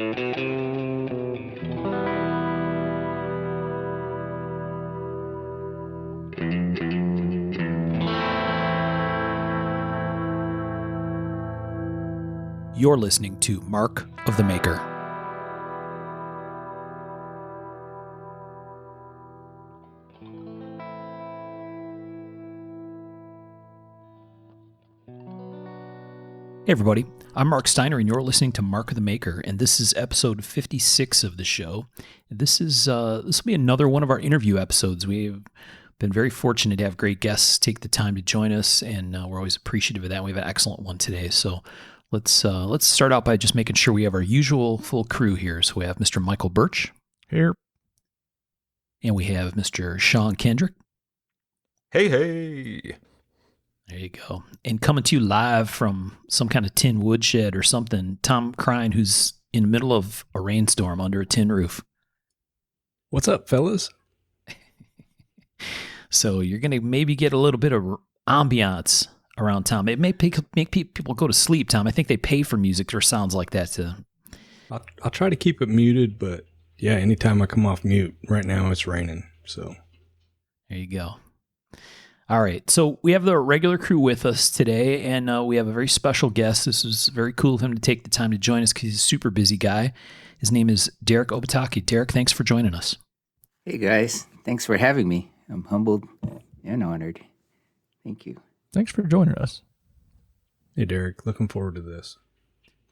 You're listening to Mark of the Maker. Hey everybody, I'm Mark Steiner and you're listening to Mark of the Maker, and this is episode 56 of the show. This will be another one of our interview episodes. We've been very fortunate to have great guests take the time to join us, and we're always appreciative of that. We have an excellent one today, so let's start out by just making sure we have our usual full crew here. So we have Mr. Michael Birch here, and we have Mr. Sean Kendrick. Hey. There you go. And coming to you live from some kind of tin woodshed or something, Tom Crine, who's in the middle of a rainstorm under a tin roof. What's up, fellas? So you're going to maybe get a little bit of ambiance around Tom. It may make people go to sleep, Tom. I think they pay for music or sounds like that too. I'll try to keep it muted, but yeah, anytime I come off mute, right now it's raining. So there you go. All right. So we have the regular crew with us today, and we have a very special guest. This was very cool of him to take the time to join us because he's a super busy guy. His name is Derrick Obataki. Derrick, thanks for joining us. Hey, guys. Thanks for having me. I'm humbled and honored. Thank you. Thanks for joining us. Hey, Derrick. Looking forward to this.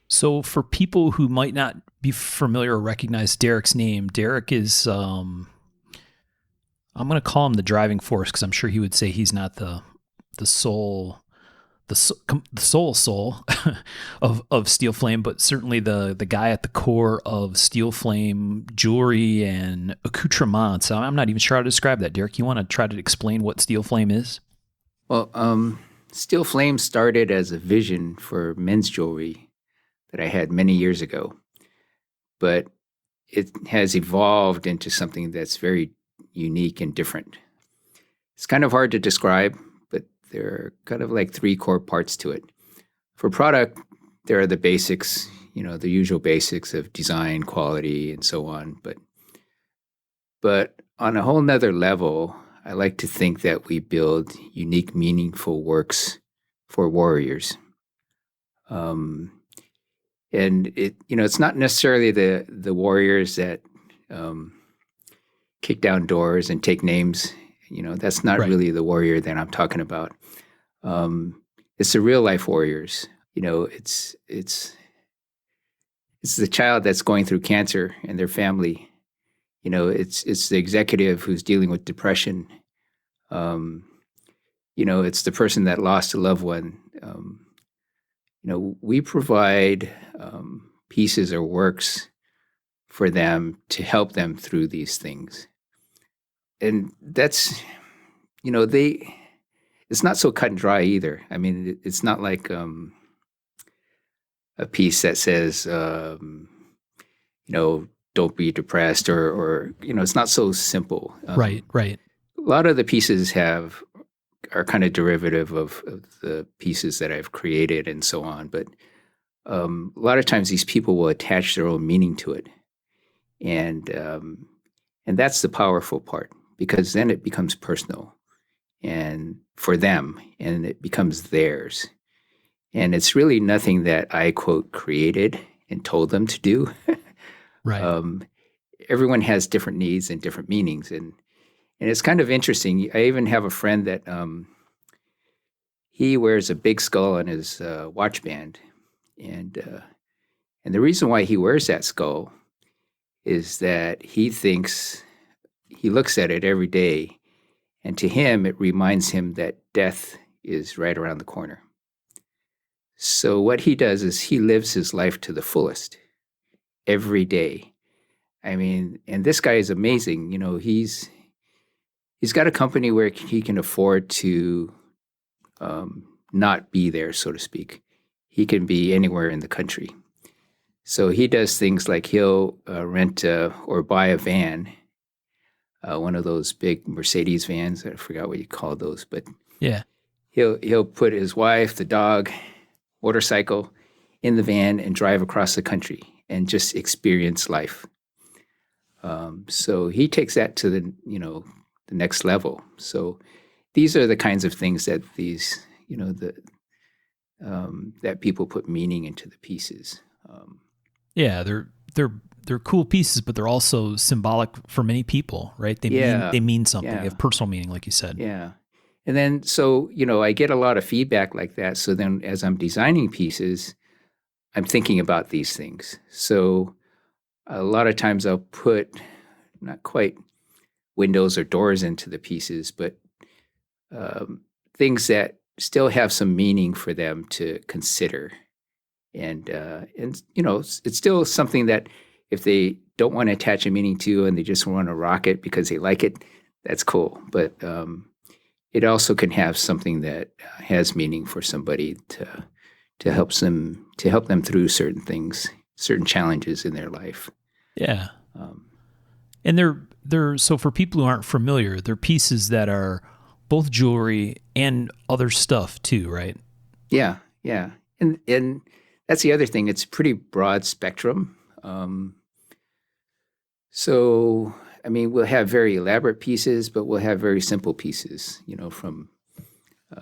So for people who might not be familiar or recognize Derrick's name, Derrick is, I'm going to call him the driving force because I'm sure he would say he's not the soul of Steel Flame, but certainly the guy at the core of Steel Flame jewelry and accoutrements. I'm not even sure how to describe that. Derrick, you want to try to explain what Steel Flame is? Well, Steel Flame started as a vision for men's jewelry that I had many years ago, but it has evolved into something that's very unique and different. It's kind of hard to describe, but there are kind of like three core parts to it. For product, there are the basics, the usual basics of design, quality, and so on. But on a whole nother level, I like to think that we build unique, meaningful works for warriors. And it's not necessarily the warriors that kick down doors and take names. That's not Right. really the warrior that I'm talking about. It's the real life warriors. It's the child that's going through cancer and their family. It's the executive who's dealing with depression. It's the person that lost a loved one. We provide pieces or works for them to help them through these things. And that's, it's not so cut and dry either. I mean, it's not like a piece that says, don't be depressed or it's not so simple. Right. A lot of the pieces are kind of derivative of the pieces that I've created and so on. But a lot of times these people will attach their own meaning to it. And that's the powerful part, because then it becomes personal and for them, and it becomes theirs. And it's really nothing that I, quote, created and told them to do. Right. Everyone has different needs and different meanings. And it's kind of interesting. I even have a friend that he wears a big skull on his watch band. And the reason why he wears that skull is that he looks at it every day, and to him, it reminds him that death is right around the corner. So what he does is he lives his life to the fullest every day. I mean, and this guy is amazing. He's got a company where he can afford to not be there, so to speak. He can be anywhere in the country. So he does things like he'll rent or buy a van, one of those big Mercedes vans. I forgot what you call those, but Yeah. He'll put his wife, the dog, motorcycle in the van and drive across the country. and just experience life. So he takes that to the next level. So these are the kinds of things that that people put meaning into the pieces. Yeah, they're cool pieces, but they're also symbolic for many people, right? They mean something. Yeah. They have personal meaning, like you said. Yeah. And then, so, I get a lot of feedback like that. So then as I'm designing pieces, I'm thinking about these things. So a lot of times I'll put not quite windows or doors into the pieces, but things that still have some meaning for them to consider. And it's still something that if they don't want to attach a meaning to and they just want to rock it because they like it, that's cool. But it also can have something that has meaning for somebody to help them through certain things, certain challenges in their life. Yeah. And they're so for people who aren't familiar, they're pieces that are both jewelry and other stuff too, right? Yeah, yeah. And that's the other thing. It's a pretty broad spectrum. So, I mean, we'll have very elaborate pieces, but we'll have very simple pieces, from, I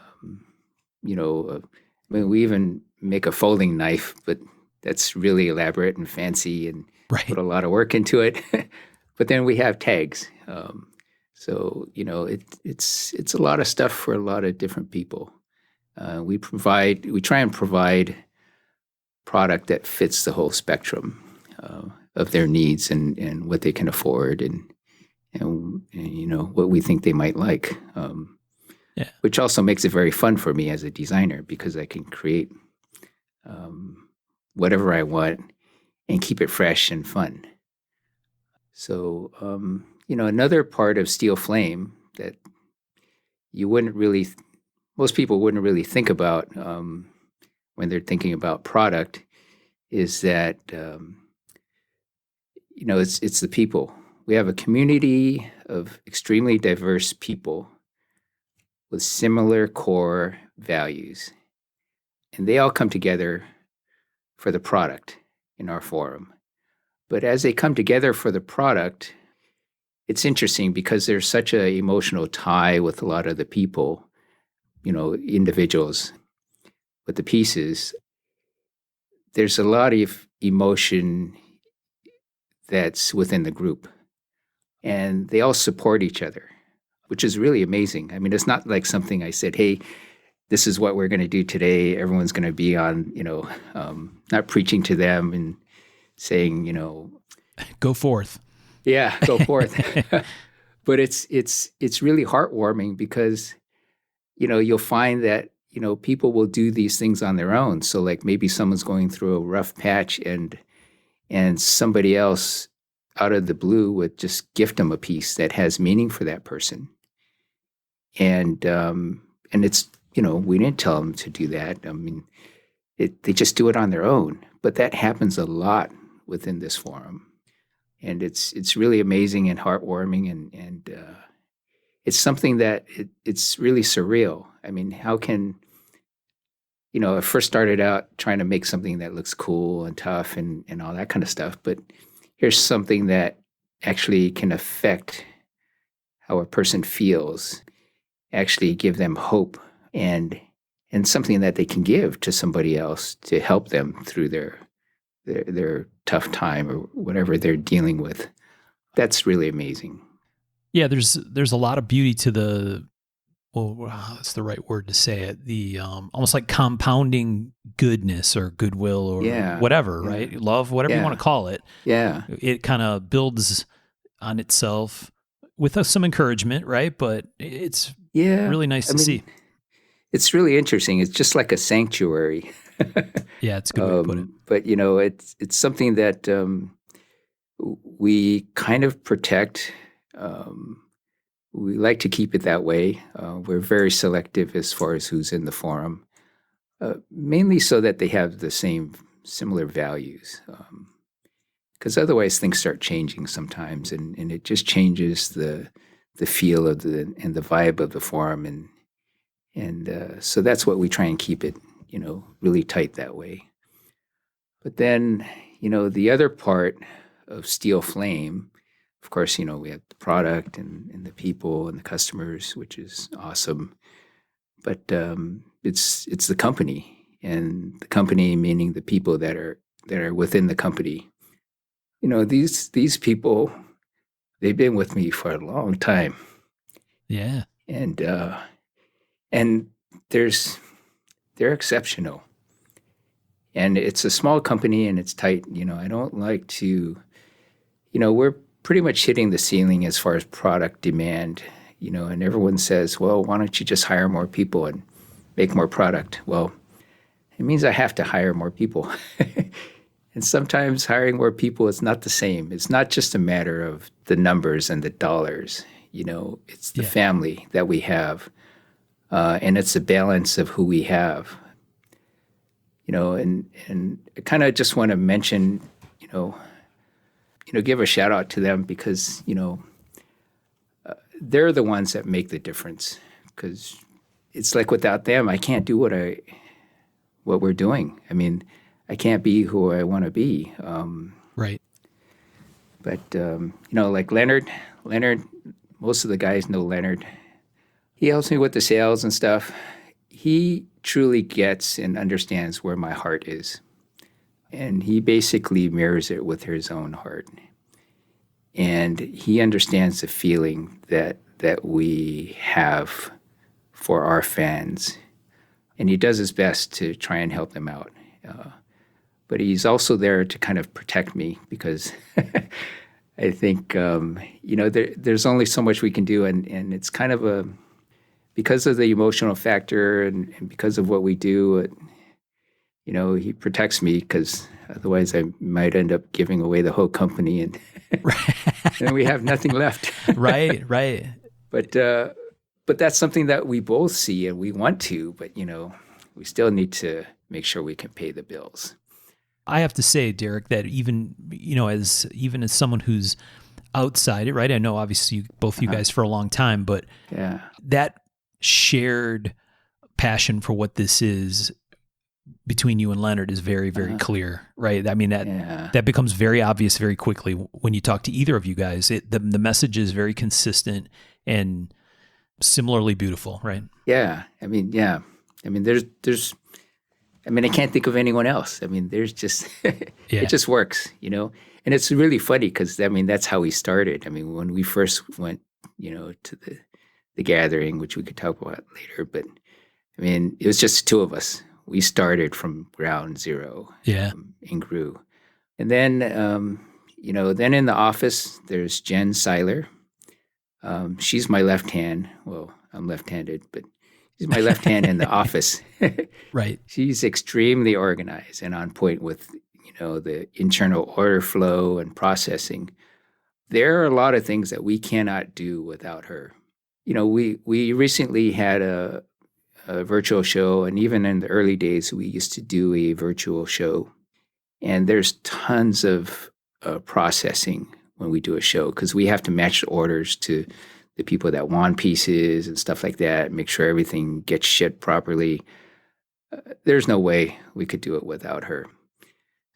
mean, we even make a folding knife, but that's really elaborate and fancy and put a lot of work into it. But then we have tags. So, it's a lot of stuff for a lot of different people. We try and provide product that fits the whole spectrum of their needs and what they can afford and what we think they might like. Which also makes it very fun for me as a designer because I can create whatever I want and keep it fresh and fun. So, another part of Steel Flame that most people wouldn't really think about when they're thinking about product is that, it's the people. We have a community of extremely diverse people with similar core values, and they all come together for the product in our forum. But as they come together for the product, it's interesting because there's such an emotional tie with a lot of the people, individuals with the pieces. There's a lot of emotion that's within the group, and they all support each other, which is really amazing. I mean, it's not like something I said, hey, this is what we're going to do today. Everyone's going to be on, not preaching to them and saying, go forth. Yeah, go forth. But it's really heartwarming because, you'll find that, people will do these things on their own. So like maybe someone's going through a rough patch and somebody else out of the blue would just gift them a piece that has meaning for that person. And it's, we didn't tell them to do that. I mean, they just do it on their own. But that happens a lot within this forum. And it's really amazing and heartwarming. And it's something that it's really surreal. I mean, how can, I first started out trying to make something that looks cool and tough and all that kind of stuff. But here's something that actually can affect how a person feels, actually give them hope and something that they can give to somebody else to help them through their tough time or whatever they're dealing with. That's really amazing. Yeah, there's a lot of beauty to the, that's the right word to say it, the almost like compounding goodness or goodwill or whatever, right? Love, whatever you want to call it. Yeah. It kind of builds on itself with some encouragement, right? But it's really nice to see. It's really interesting. It's just like a sanctuary. Yeah, it's a good way to put it. But, it's something that we kind of protect. We like to keep it that way. We're very selective as far as who's in the forum, mainly so that they have the similar values. Because otherwise things start changing sometimes, and it just changes the feel of and the vibe of the forum, and so that's what we try and keep it, really tight that way. But then, the other part of Steel Flame, of course, we have the product and the people and the customers, which is awesome. But it's the company, and the company meaning the people that are within the company. These people, they've been with me for a long time. Yeah. And they're exceptional. And it's a small company and it's tight. I don't like to, we're pretty much hitting the ceiling as far as product demand, and everyone says, well, why don't you just hire more people and make more product? Well, it means I have to hire more people. And sometimes hiring more people is not the same. It's not just a matter of the numbers and the dollars. It's the family that we have, and it's the balance of who we have. And I kind of just want to mention, give a shout out to them because they're the ones that make the difference. Because it's like without them, I can't do what we're doing. I mean, I can't be who I want to be. Right. But like Leonard, most of the guys know Leonard. He helps me with the sales and stuff. He truly gets and understands where my heart is. And he basically mirrors it with his own heart. And he understands the feeling that we have for our fans. And he does his best to try and help them out. But he's also there to kind of protect me because I think, there's only so much we can do. And it's kind of because of the emotional factor and because of what we do, he protects me because otherwise I might end up giving away the whole company and then we have nothing left. Right. But that's something that we both see and we want to, but we still need to make sure we can pay the bills. I have to say, Derrick, that even as someone who's outside it, right? I know obviously both you guys for a long time, but that shared passion for what this is between you and Leonard is very, very clear, right? I mean, that becomes very obvious very quickly when you talk to either of you guys. The message is very consistent and similarly beautiful, right? Yeah. I mean, there's I can't think of anyone else. I mean, there's just, it just works, And it's really funny because, that's how we started. I mean, when we first went, to the gathering, which we could talk about later, but it was just the two of us. We started from ground zero and grew. And then, then in the office, there's Jen Seiler. She's my left hand. Well, I'm left-handed, but she's my left hand in the office. Right. She's extremely organized and on point with, the internal order flow and processing. There are a lot of things that we cannot do without her. We recently had a virtual show, and even in the early days, we used to do a virtual show. And there's tons of processing when we do a show because we have to match the orders to the people that want pieces and stuff like that, make sure everything gets shipped properly. There's no way we could do it without her.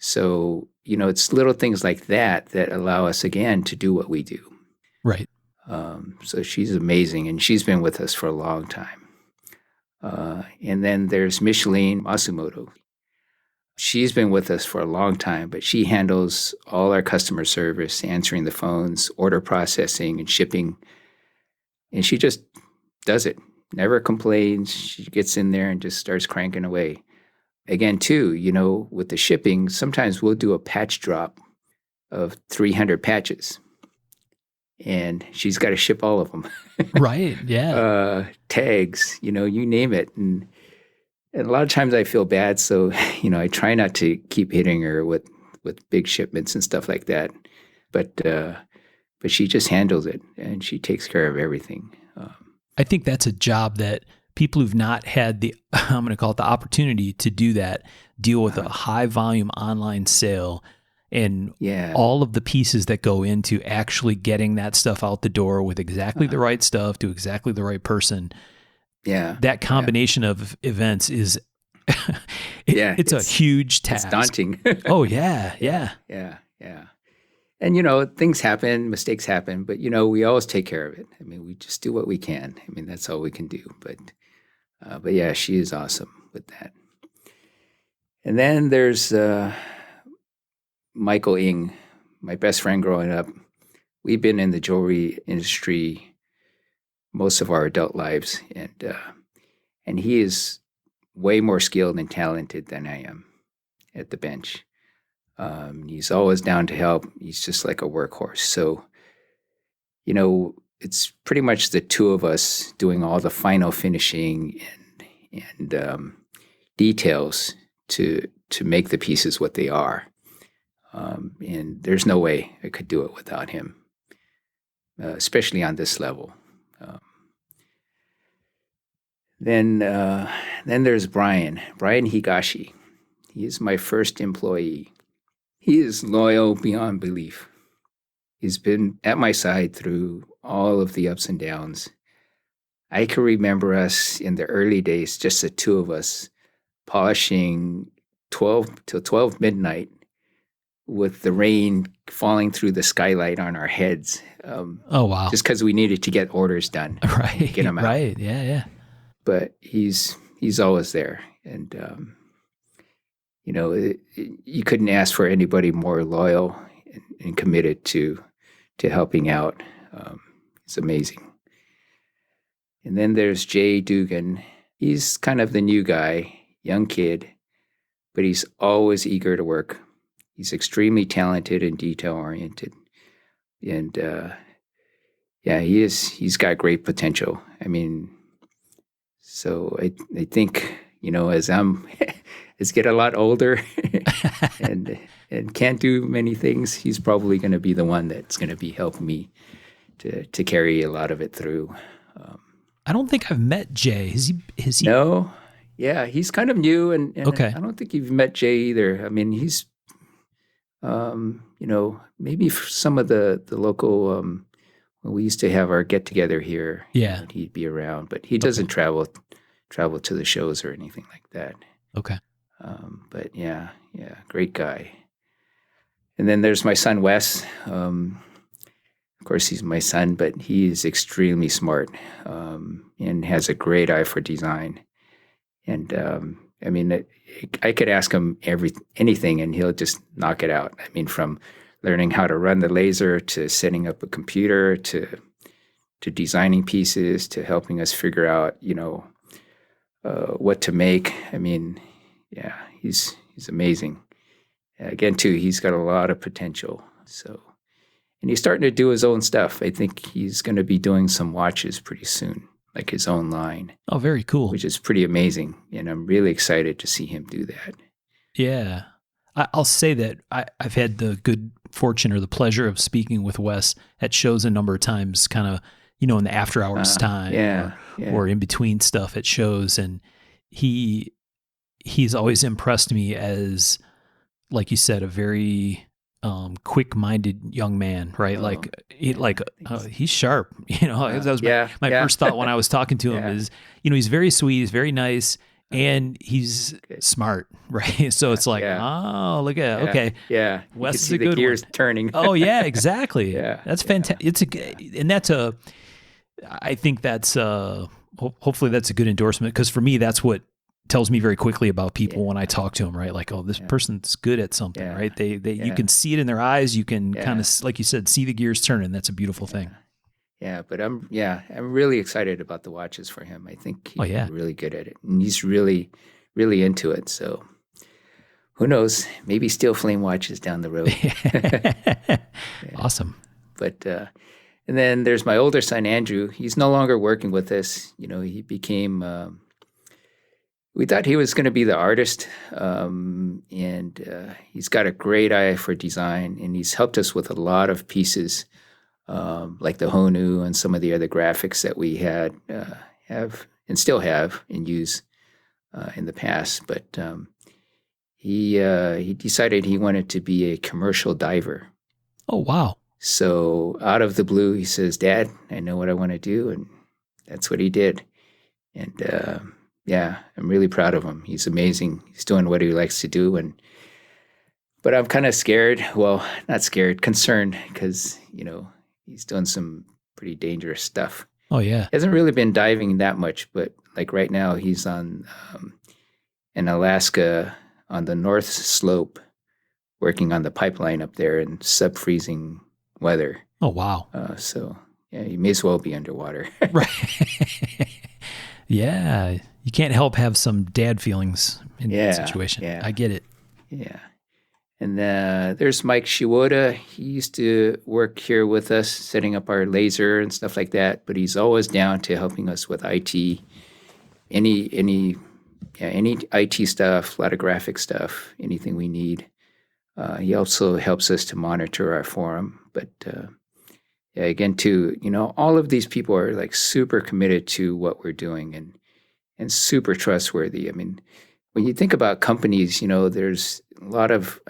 So, it's little things like that allow us, again, to do what we do. Right. So she's amazing, and she's been with us for a long time. And then there's Micheline Masumoto. She's been with us for a long time, but she handles all our customer service, answering the phones, order processing, and shipping. And she just does it, never complains. She gets in there and just starts cranking away. Again, too, with the shipping, sometimes we'll do a patch drop of 300 patches. And she's got to ship all of them. Right, yeah. Tags, you name it. And a lot of times I feel bad. So, I try not to keep hitting her with big shipments and stuff like that. But she just handles it, and she takes care of everything. I think that's a job that people who've not had I'm going to call it the opportunity to do that, deal with a high volume online sale and all of the pieces that go into actually getting that stuff out the door with exactly the right stuff to exactly the right person. Yeah. That combination of events is it's a huge task. It's daunting. Oh, yeah. Yeah. And, things happen, mistakes happen, but, we always take care of it. I mean, we just do what we can. I mean, that's all we can do. But yeah, she is awesome with that. And then there's Michael Ng, my best friend growing up. We've been in the jewelry industry most of our adult lives, and he is way more skilled and talented than I am at the bench. He's always down to help. He's just like a workhorse. So, it's pretty much the two of us doing all the final finishing and details to make the pieces what they are. And there's no way I could do it without him, especially on this level. Then there's Brian Higashi. He is my first employee. He is loyal beyond belief. He's been at my side through all of the ups and downs. I can remember us in the early days, just the two of us, polishing 12 till 12 midnight with the rain falling through the skylight on our heads. Oh, wow. Just because we needed to get orders done. Right. Get them out. Right. Yeah. But he's always there. And, you couldn't ask for anybody more loyal and committed to helping out. It's amazing. And then there's Jay Dugan. He's kind of the new guy, young kid, but he's always eager to work. He's extremely talented and detail-oriented. And, he is. He's got great potential. I mean, so I think, as I'm... is get a lot older and can't do many things, he's probably going to be the one that's going to be helping me to carry a lot of it through. I don't think I've met Jay. Is he? No. Yeah, he's kind of new, and okay. I don't think you've met Jay either. I mean, he's, maybe for some of the local, when we used to have our get-together here, yeah, he'd be around, but he doesn't travel to the shows or anything like that. Okay. But yeah, great guy. And then there's my son, Wes. Of course, he's my son, but he is extremely smart and has a great eye for design. And I mean, I could ask him anything, and he'll just knock it out. I mean, from learning how to run the laser to setting up a computer to designing pieces to helping us figure out, what to make. I mean, yeah, he's amazing. Again, too, he's got a lot of potential. So, and he's starting to do his own stuff. I think he's going to be doing some watches pretty soon, like his own line. Oh, very cool. Which is pretty amazing, and I'm really excited to see him do that. Yeah, I'll say that I've had the good fortune or the pleasure of speaking with Wes at shows a number of times, kind of, in the after hours time, or in between stuff at shows, and he's always impressed me as, like you said, a very quick-minded young man, right? He's sharp. That was my first thought when I was talking to him is, he's very sweet, he's very nice, and he's smart, right? So it's like, oh, look at okay, Wes is a good gears one. Turning. Oh yeah, exactly. That's fantastic. I think that's hopefully that's a good endorsement, because for me that's what tells me very quickly about people when I talk to them, right? Like, oh, this person's good at something, right? They you can see it in their eyes. You can kind of, like you said, see the gears turning. That's a beautiful thing. Yeah, but I'm really excited about the watches for him. I think he's really good at it, and he's really, really into it. So who knows? Maybe Steel Flame watches down the road. Awesome. But and then there's my older son, Andrew. He's no longer working with us. He became. We thought he was going to be the artist, and he's got a great eye for design, and he's helped us with a lot of pieces, like the Honu and some of the other graphics that we have and still have and use in the past. But he decided he wanted to be a commercial diver. Oh, wow. So out of the blue, he says, "Dad, I know what I want to do," and that's what he did. And yeah, I'm really proud of him. He's amazing. He's doing what he likes to do, but I'm kind of scared. Well, not scared, concerned, because he's doing some pretty dangerous stuff. Oh yeah. Hasn't really been diving that much, but like right now he's on in Alaska on the North Slope, working on the pipeline up there in sub-freezing weather. Oh wow. So yeah, you may as well be underwater. Right. Yeah. You can't help have some dad feelings in that situation. Yeah. I get it. Yeah. And there's Mike Shiwoda. He used to work here with us, setting up our laser and stuff like that. But he's always down to helping us with IT, any IT stuff, a lot of graphic stuff, anything we need. He also helps us to monitor our forum. But yeah, again, too, all of these people are like super committed to what we're doing and super trustworthy. I mean, when you think about companies, there's a lot of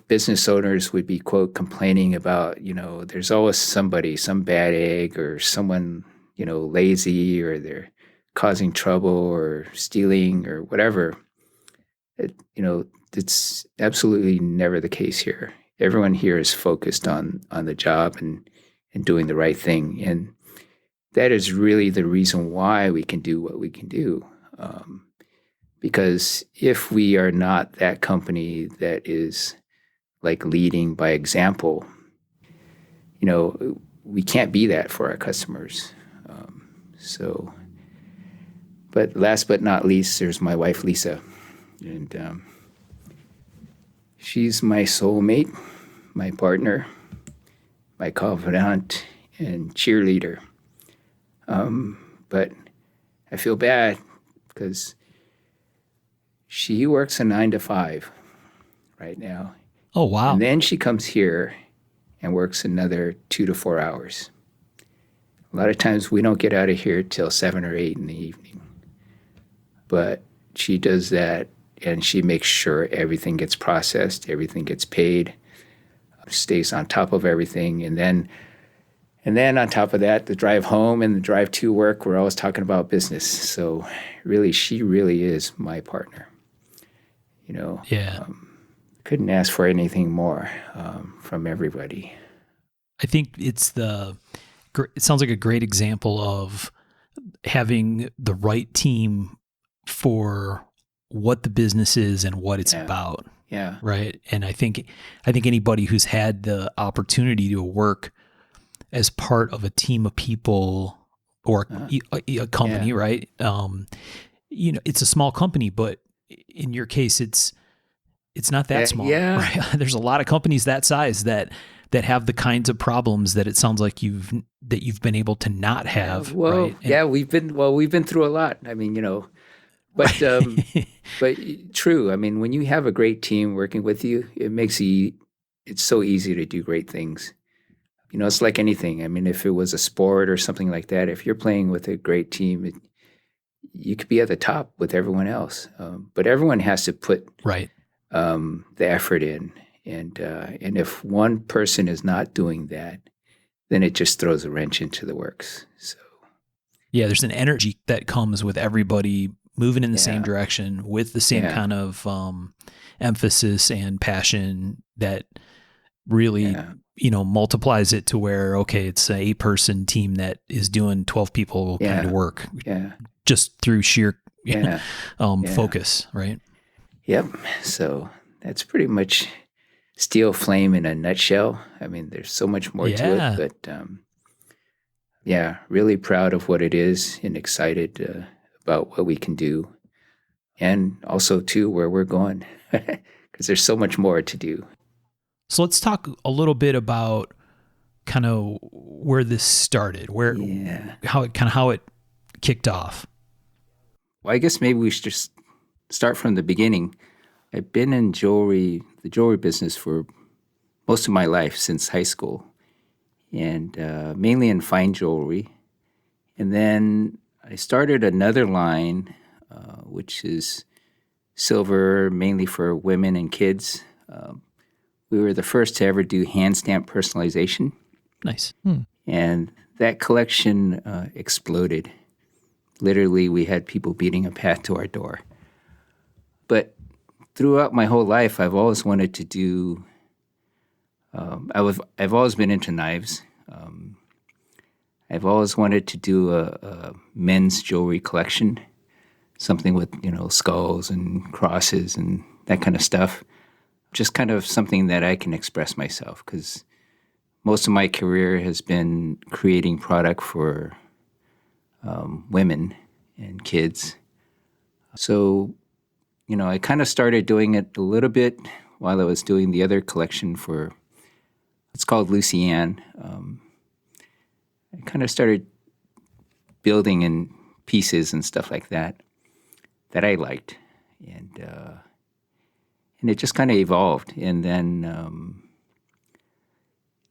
business owners would be, quote, complaining about, there's always somebody, some bad egg or someone, lazy, or they're causing trouble or stealing or whatever. It's absolutely never the case here. Everyone here is focused on the job and doing the right thing. And that is really the reason why we can do what we can do. Because if we are not that company that is like leading by example, we can't be that for our customers. But last but not least, there's my wife, Lisa. And she's my soulmate, my partner, my confidant, and cheerleader. But I feel bad because she works a 9 to 5 right now. Oh, wow. And then she comes here and works another 2 to 4 hours. A lot of times we don't get out of here till 7 or 8 in the evening. But she does that, and she makes sure everything gets processed, everything gets paid, stays on top of everything. And then on top of that, the drive home and the drive to work, we're always talking about business. So really, she really is my partner. Yeah. Couldn't ask for anything more from everybody. I think it sounds like a great example of having the right team for what the business is and what it's about. Yeah. Right. And I think anybody who's had the opportunity to work as part of a team of people or a company, right? It's a small company, but in your case, it's not that small. Yeah. Right? There's a lot of companies that size that have the kinds of problems that it sounds like you've been able to not have. Well, right? yeah, we've been through a lot. I mean, but but true. I mean, when you have a great team working with you, it's so easy to do great things. It's like anything. I mean, if it was a sport or something like that, if you're playing with a great team, you could be at the top with everyone else. But everyone has to put right. The effort in. And if one person is not doing that, then it just throws a wrench into the works. So yeah, there's an energy that comes with everybody moving in the same direction with the same kind of emphasis and passion that really multiplies it to where, okay, it's a 8-person team that is doing 12 people kind of work just through sheer focus, right? Yep. So that's pretty much Steel Flame in a nutshell. I mean, there's so much more to it, but really proud of what it is and excited about what we can do, and also too where we're going, because there's so much more to do. So let's talk a little bit about kind of where this started, how it kicked off. Well, I guess maybe we should just start from the beginning. I've been in the jewelry business for most of my life since high school, and mainly in fine jewelry. And then I started another line, which is silver, mainly for women and kids. We were the first to ever do hand stamp personalization. Nice. And that collection exploded. Literally, we had people beating a path to our door. But throughout my whole life, I've always wanted to do. I've always been into knives. I've always wanted to do a men's jewelry collection, something with skulls and crosses and that kind of stuff. Just kind of something that I can express myself, because most of my career has been creating product for women and kids. So, I kind of started doing it a little bit while I was doing the other collection for, it's called Lucianne. I kind of started building in pieces and stuff like that I liked. And it just kind of evolved. And then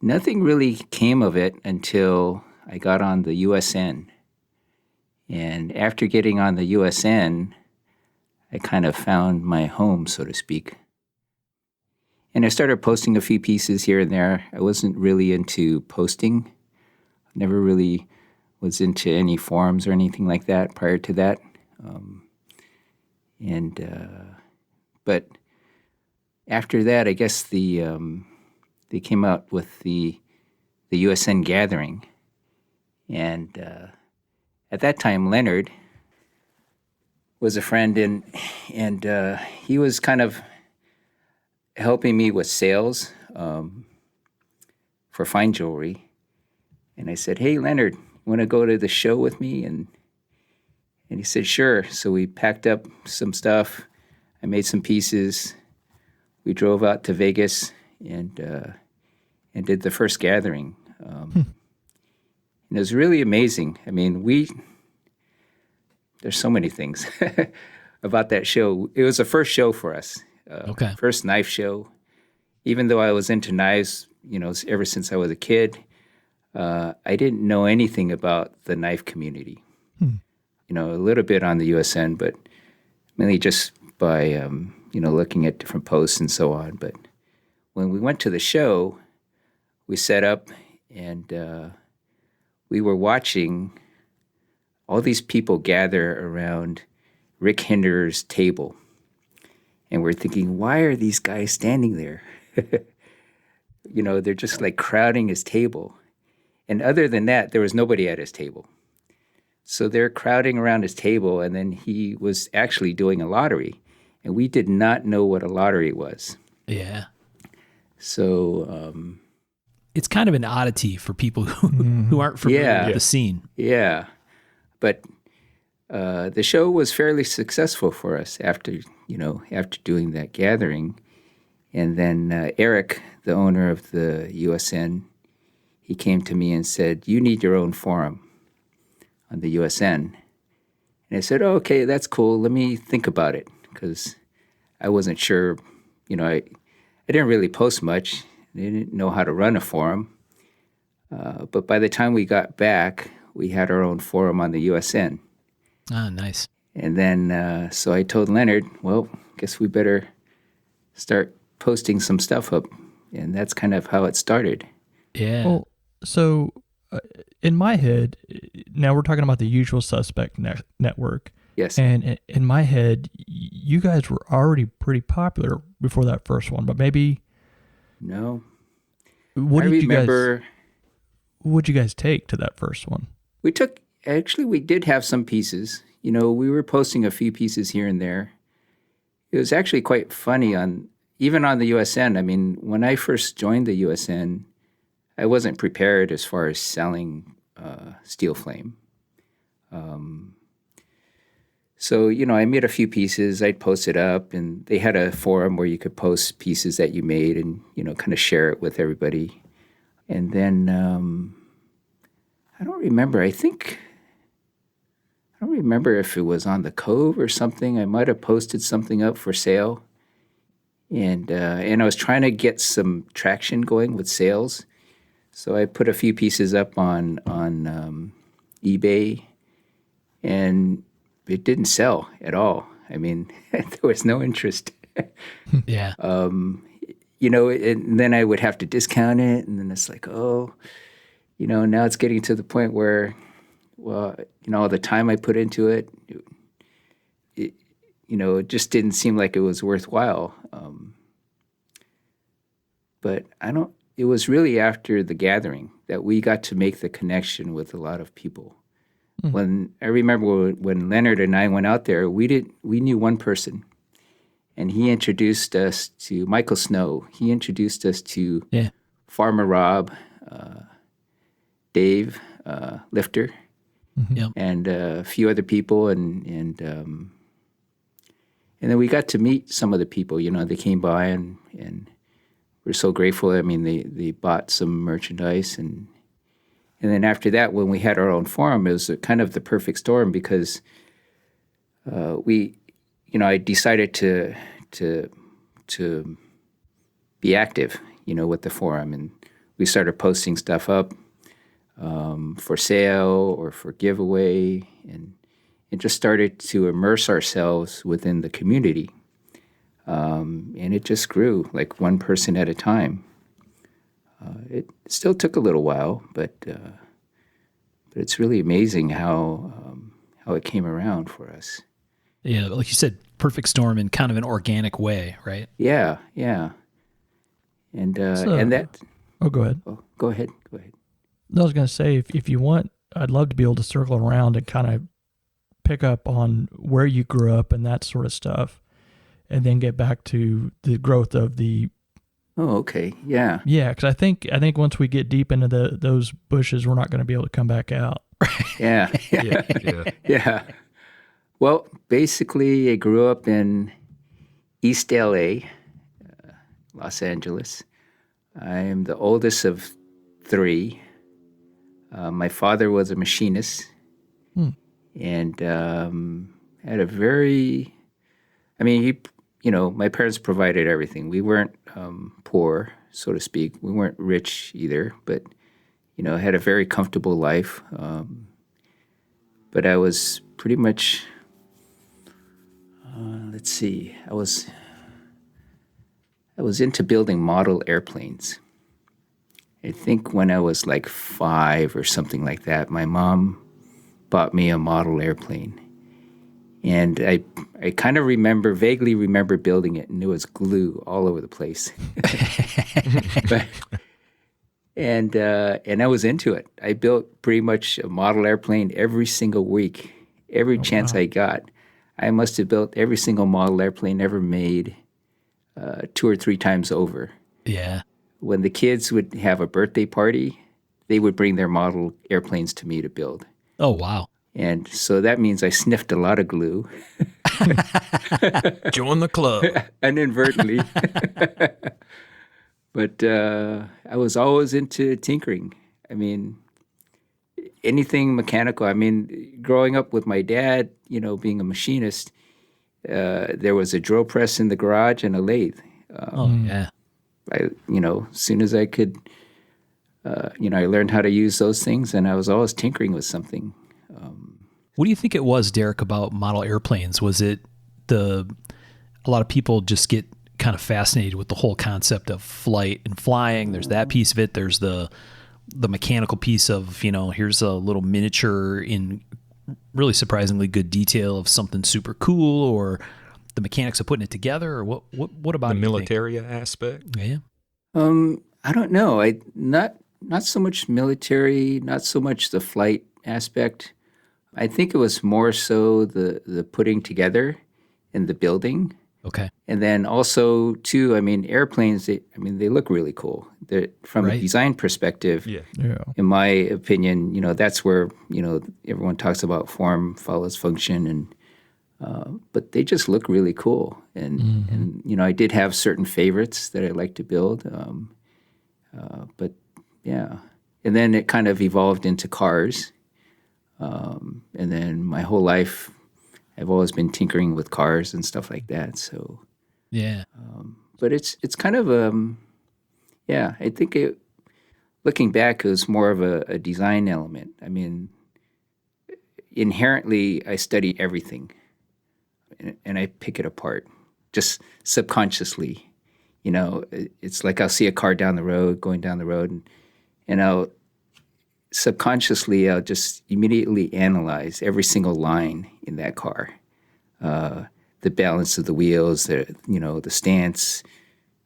nothing really came of it until I got on the USN. And after getting on the USN, I kind of found my home, so to speak. And I started posting a few pieces here and there. I wasn't really into posting. Never really was into any forums or anything like that prior to that. But after that, I guess they came out with the USN gathering. And at that time, Leonard was a friend, and he was kind of helping me with sales for fine jewelry. And I said, "Hey, Leonard, you want to go to the show with me?" And he said, "Sure." So we packed up some stuff. I made some pieces. We drove out to Vegas and did the first gathering. And it was really amazing. I mean, there's so many things about that show. It was the first show for us. Okay. First knife show. Even though I was into knives, ever since I was a kid, I didn't know anything about the knife community. A little bit on the USN, but mainly just by, looking at different posts and so on. But when we went to the show, we set up and we were watching all these people gather around Rick Hinder's table. And we're thinking, why are these guys standing there? They're just like crowding his table. And other than that, there was nobody at his table. So they're crowding around his table, and then he was actually doing a lottery. And we did not know what a lottery was. Yeah. So it's kind of an oddity for people who aren't familiar with the scene. Yeah. But the show was fairly successful for us after doing that gathering. And then Eric, the owner of the USN, he came to me and said, "You need your own forum on the USN." And I said, "Oh, okay, that's cool. Let me think about it," because I wasn't sure. I didn't really post much. I didn't know how to run a forum. But by the time we got back, we had our own forum on the USN. Ah, nice. And then, so I told Leonard, well, guess we better start posting some stuff up. And that's kind of how it started. Yeah. Well, so in my head, now we're talking about the Usual Suspect network. Yes. And in my head, you guys were already pretty popular before that first one, but maybe... No. What'd you guys take to that first one? We did have some pieces. We were posting a few pieces here and there. It was actually quite funny even on the USN. I mean, when I first joined the USN, I wasn't prepared as far as selling steel flame. So, I made a few pieces. I'd post it up, and they had a forum where you could post pieces that you made and, kind of share it with everybody. And then I don't remember. I don't remember if it was on the Cove or something. I might have posted something up for sale. And I was trying to get some traction going with sales. So I put a few pieces up on eBay, and it didn't sell at all. I mean, there was no interest. Yeah. And then I would have to discount it, and then it's like, now it's getting to the point where well, the time I put into it, it just didn't seem like it was worthwhile. But it was really after the gathering that we got to make the connection with a lot of people. When I remember when Leonard and I went out there, we knew one person, and he introduced us to Michael Snow. He introduced us to Farmer Rob, Dave Lifter, and a few other people, and then we got to meet some of the people. They came by, and we're so grateful. I mean, they bought some merchandise, and then after that, when we had our own forum, it was kind of the perfect storm because I decided to be active, with the forum, and we started posting stuff up for sale or for giveaway, and it just started to immerse ourselves within the community, and it just grew like one person at a time. It still took a little while, but it's really amazing how it came around for us. Yeah, like you said, perfect storm in kind of an organic way, right? Yeah. And and that. Oh, go ahead. Oh, go ahead. I was going to say, if you want, I'd love to be able to circle around and kind of pick up on where you grew up and that sort of stuff, and then get back to the growth of the. Oh, okay. Yeah. Yeah, because I think once we get deep into those bushes, we're not going to be able to come back out. Yeah. Yeah. Well, basically, I grew up in East LA, Los Angeles. I am the oldest of three. My father was a machinist, and had a very. I mean, my parents provided everything. We weren't poor, so to speak. We weren't rich either, but had a very comfortable life. But I was pretty much. Let's see. I was into building model airplanes. I think when I was like 5 or something like that, my mom bought me a model airplane. And I kind of vaguely remember building it, and it was glue all over the place. And I was into it. I built pretty much a model airplane every single week, every chance I got. I must have built every single model airplane ever made 2 or 3 times over. Yeah. When the kids would have a birthday party, they would bring their model airplanes to me to build. Oh, wow. And so that means I sniffed a lot of glue. Join the club. Inadvertently. But I was always into tinkering. I mean, anything mechanical. I mean, growing up with my dad, being a machinist, there was a drill press in the garage and a lathe. Yeah. As soon as I could, I learned how to use those things, and I was always tinkering with something. What do you think it was, Derrick, about model airplanes? Was it a lot of people just get kind of fascinated with the whole concept of flight and flying. There's that piece of it. There's the mechanical piece of, here's a little miniature in really surprisingly good detail of something super cool, or the mechanics of putting it together, or what about the military aspect? Yeah. I don't know. Not so much military, not so much the flight aspect. I think it was more so the putting together and the building. Okay. And then also too, airplanes, they look really cool. From a design perspective. Yeah. In my opinion, that's where, everyone talks about form follows function, and but they just look really cool. And I did have certain favorites that I like to build. But yeah. And then it kind of evolved into cars. And then my whole life, I've always been tinkering with cars and stuff like that. So, yeah. But it's kind of I think looking back, it was more of a design element. I mean, inherently, I study everything, and I pick it apart, just subconsciously. It's like I'll see a car going down the road, and I'll subconsciously, I'll just immediately analyze every single line in that car, the balance of the wheels, the stance,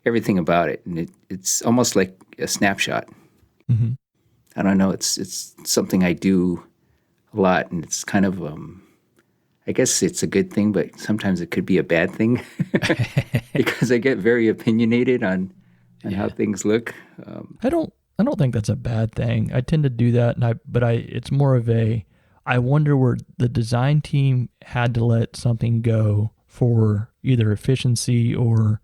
everything about it, and it's almost like a snapshot. Mm-hmm. I don't know. It's something I do a lot, and it's kind of I guess it's a good thing, but sometimes it could be a bad thing because I get very opinionated on how things look. I don't think that's a bad thing. I tend to do that, but it's more of I wonder where the design team had to let something go for either efficiency or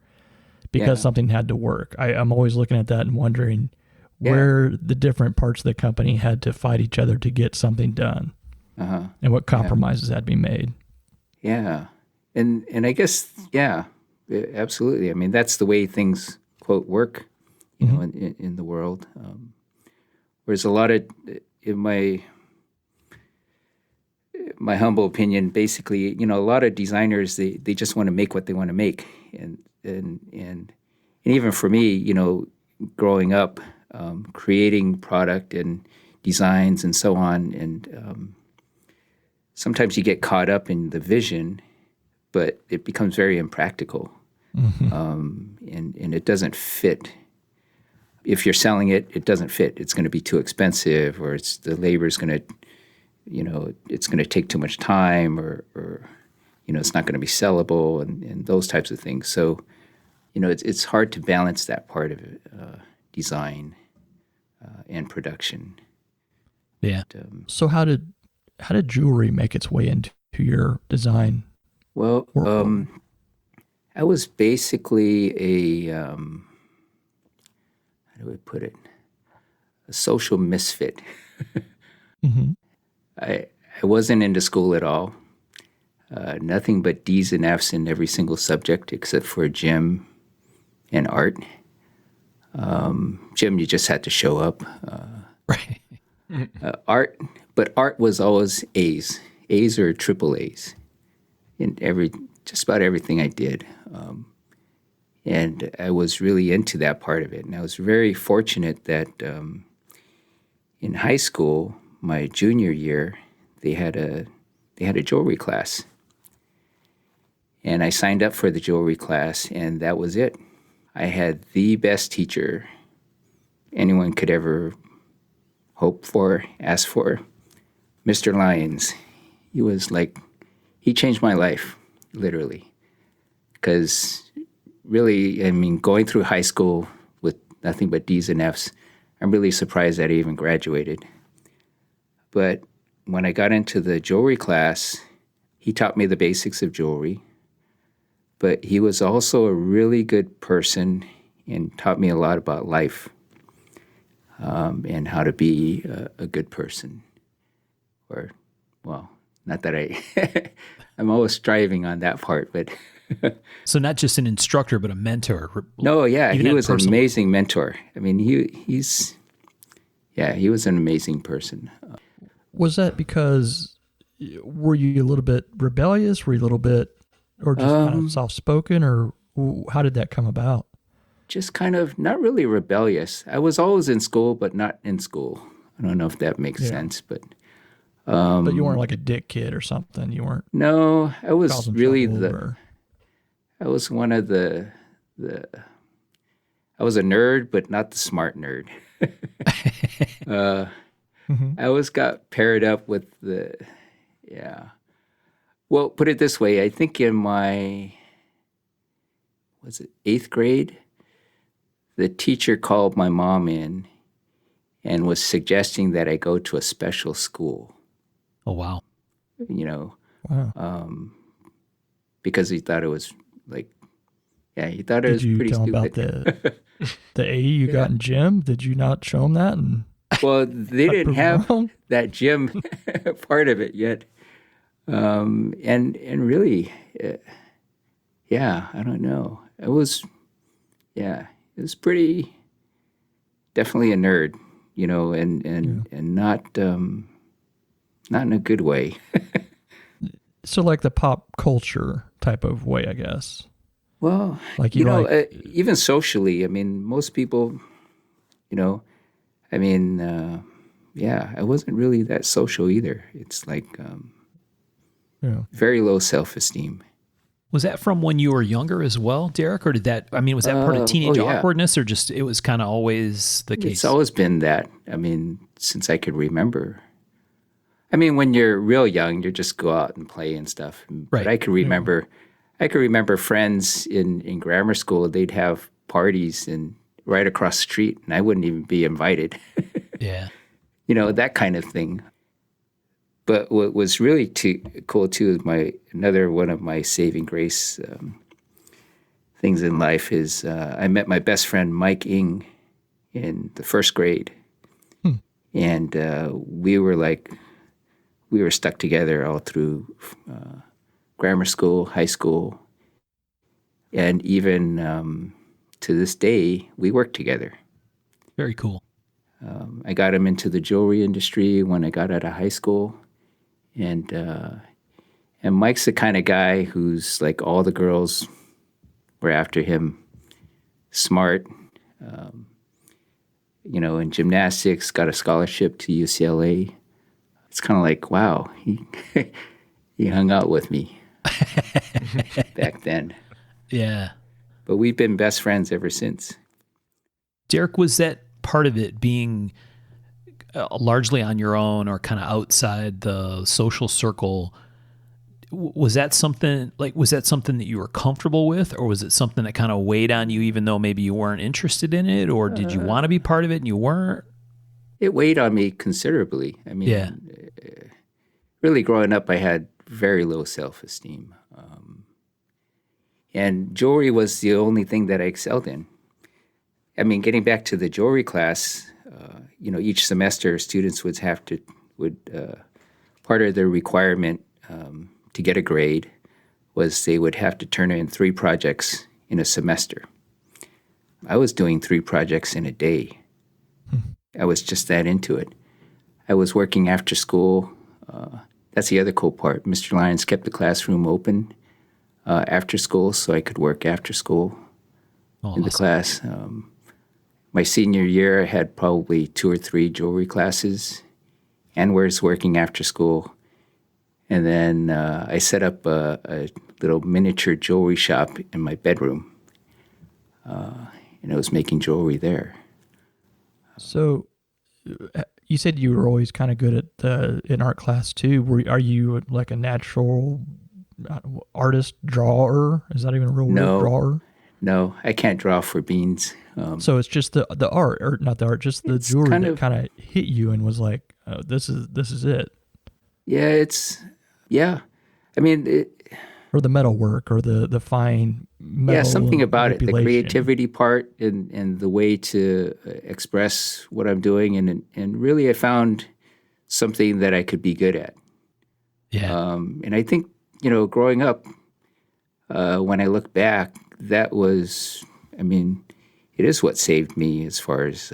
because something had to work. I'm always looking at that and wondering where the different parts of the company had to fight each other to get something done, and what compromises had to be made. Yeah, and I guess absolutely. I mean, that's the way things quote work, in the world. Whereas a lot of, in my humble opinion, basically, a lot of designers they just want to make what they want to make, and even for me, growing up, creating product and designs and so on, and sometimes you get caught up in the vision, but it becomes very impractical, and it doesn't fit. If you're selling it, it doesn't fit. It's going to be too expensive, or the labor's going to, it's going to take too much time, or it's not going to be sellable, and those types of things. So, it's hard to balance that part of it, design and production. Yeah. But, So how did jewelry make its way into your design? Well, I was basically how do I put it? A social misfit. Mm-hmm. I wasn't into school at all. Nothing but D's and F's in every single subject except for gym and art. Gym, you just had to show up. Right. But art was always A's or triple A's in just about everything I did. And I was really into that part of it. And I was very fortunate that in high school, my junior year, they had a jewelry class. And I signed up for the jewelry class, and that was it. I had the best teacher anyone could ever hope for, ask for, Mr. Lyons. He changed my life, literally. Because really, I mean, going through high school with nothing but D's and F's, I'm really surprised that I even graduated. But when I got into the jewelry class, he taught me the basics of jewelry. But he was also a really good person and taught me a lot about life, and how to be a good person. Or, well, not that I'm always striving on that part, but... So not just an instructor, but a mentor. No, yeah, he was an personal... amazing mentor. I mean, he was an amazing person. Was that because, were you a little bit rebellious? Were you a little bit, or just kind of soft-spoken, or how did that come about? Just kind of not really rebellious. I was always in school, but not in school. I don't know if that makes sense, but... but you weren't like a dick kid or something. You weren't... No, I was really I was one of the I was a nerd, but not the smart nerd. I always got paired up with well, put it this way. I think in my, 8th grade, the teacher called my mom in and was suggesting that I go to a special school. Oh, wow. Wow. Because he thought it was he thought it was pretty stupid. Did you tell him about the A you got in gym? Did you not show him that? And well, they didn't have that gym part of it yet. And really, I don't know. It was pretty, definitely a nerd, and not in a good way. So like the pop culture type of way, I guess. Well, like even socially, I mean, most people, yeah, I wasn't really that social either. It's like Yeah. very low self-esteem. Was that from when you were younger as well, Derrick? Or was that part of teenage yeah. awkwardness, or just it was kind of always the case? It's always been that. I mean, since I could remember. I mean, when you're real young, you just go out and play and stuff. Right. But I could remember friends in grammar school. They'd have parties right across the street, and I wouldn't even be invited. Yeah. You know, that kind of thing. But what was really cool too is another one of my saving grace things in life is I met my best friend Mike Ng in the first grade, and we were stuck together all through grammar school, high school, and even to this day we work together. Very cool. I got him into the jewelry industry when I got out of high school. And Mike's the kind of guy who's like all the girls were after him. Smart, in gymnastics, got a scholarship to UCLA. It's kind of like, wow, he hung out with me back then. Yeah. But we've been best friends ever since. Derrick, was that part of it being largely on your own or kind of outside the social circle? Was that something that you were comfortable with, or was it something that kind of weighed on you even though maybe you weren't interested in it, or did you want to be part of it and you weren't? It weighed on me considerably. I mean, really growing up, I had very low self-esteem. And jewelry was the only thing that I excelled in. I mean, getting back to the jewelry class, each semester students part of their requirement to get a grade was they would have to turn in 3 projects in a semester. I was doing 3 projects in a day. I was just that into it. I was working after school. That's the other cool part. Mr. Lyons kept the classroom open after school so I could work after school in the class. My senior year, I had probably 2 or 3 jewelry classes and was working after school. And then I set up a little miniature jewelry shop in my bedroom. And I was making jewelry there. So you said you were always kind of good at in art class too. Are you like a natural artist, drawer? Is that even a real word, drawer? No, I can't draw for beans. So it's just the art, or not the art, just the jewelry that kind of hit you and was like, oh, this is it. Yeah, I mean, or the metal work, or the fine metal. Yeah, something about it, the creativity part and the way to express what I'm doing, and really I found something that I could be good at. Yeah, and I think growing up, when I look back, that was, I mean, it is what saved me as far as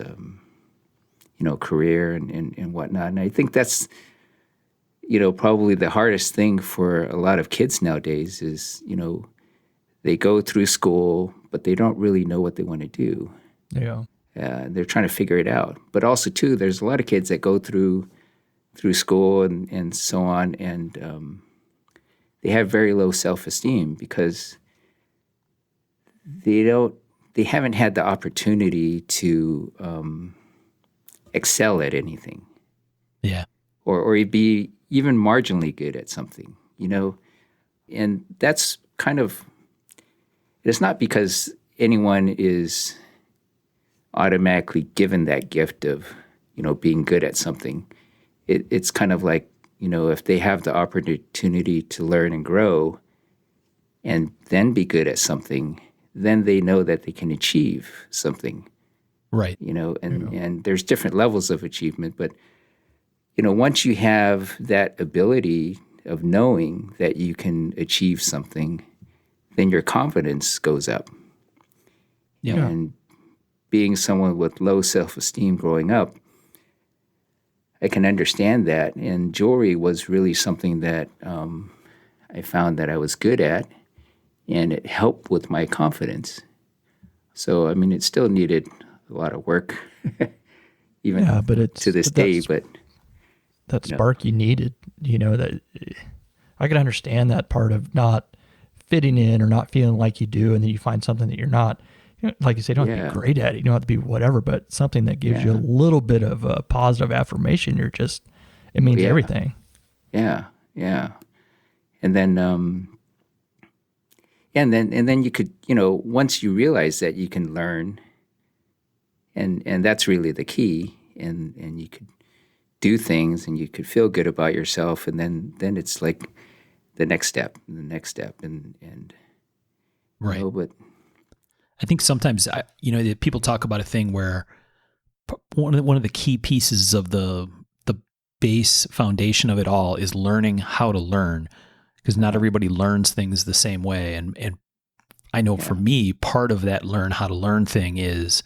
career and whatnot. And I think that's probably the hardest thing for a lot of kids nowadays is they go through school, but they don't really know what they want to do. Yeah. They're trying to figure it out. But also, too, there's a lot of kids that go through school and so on, and they have very low self-esteem because they haven't had the opportunity to excel at anything. Yeah. Or be even marginally good at something, And that's kind of, it's not because anyone is automatically given that gift of, being good at something. It's kind of like, if they have the opportunity to learn and grow and then be good at something, then they know that they can achieve something. Right. And there's different levels of achievement, but once you have that ability of knowing that you can achieve something, then your confidence goes up. Yeah. And being someone with low self-esteem growing up, I can understand that. And jewelry was really something that I found that I was good at, and it helped with my confidence. So, I mean, it still needed a lot of work, even Yeah, but it's to this but day. that's But that no. spark you needed. That I can understand that part of not fitting in or not feeling like you do, and then you find something that you're not. Like you say, you don't have to Yeah, be great at it. You don't have to be whatever, but something that gives you a yeah, little bit of a positive affirmation. It means yeah, everything. yeah, yeah. And then, and then you could, once you realize that you can learn, and that's really the key, and you could do things, and you could feel good about yourself, and then it's like the next step, and the next step, and Right. but I think sometimes, people talk about a thing where one of the key pieces of the base foundation of it all is learning how to learn, because not everybody learns things the same way. And I know for yeah, me, part of that learn how to learn thing is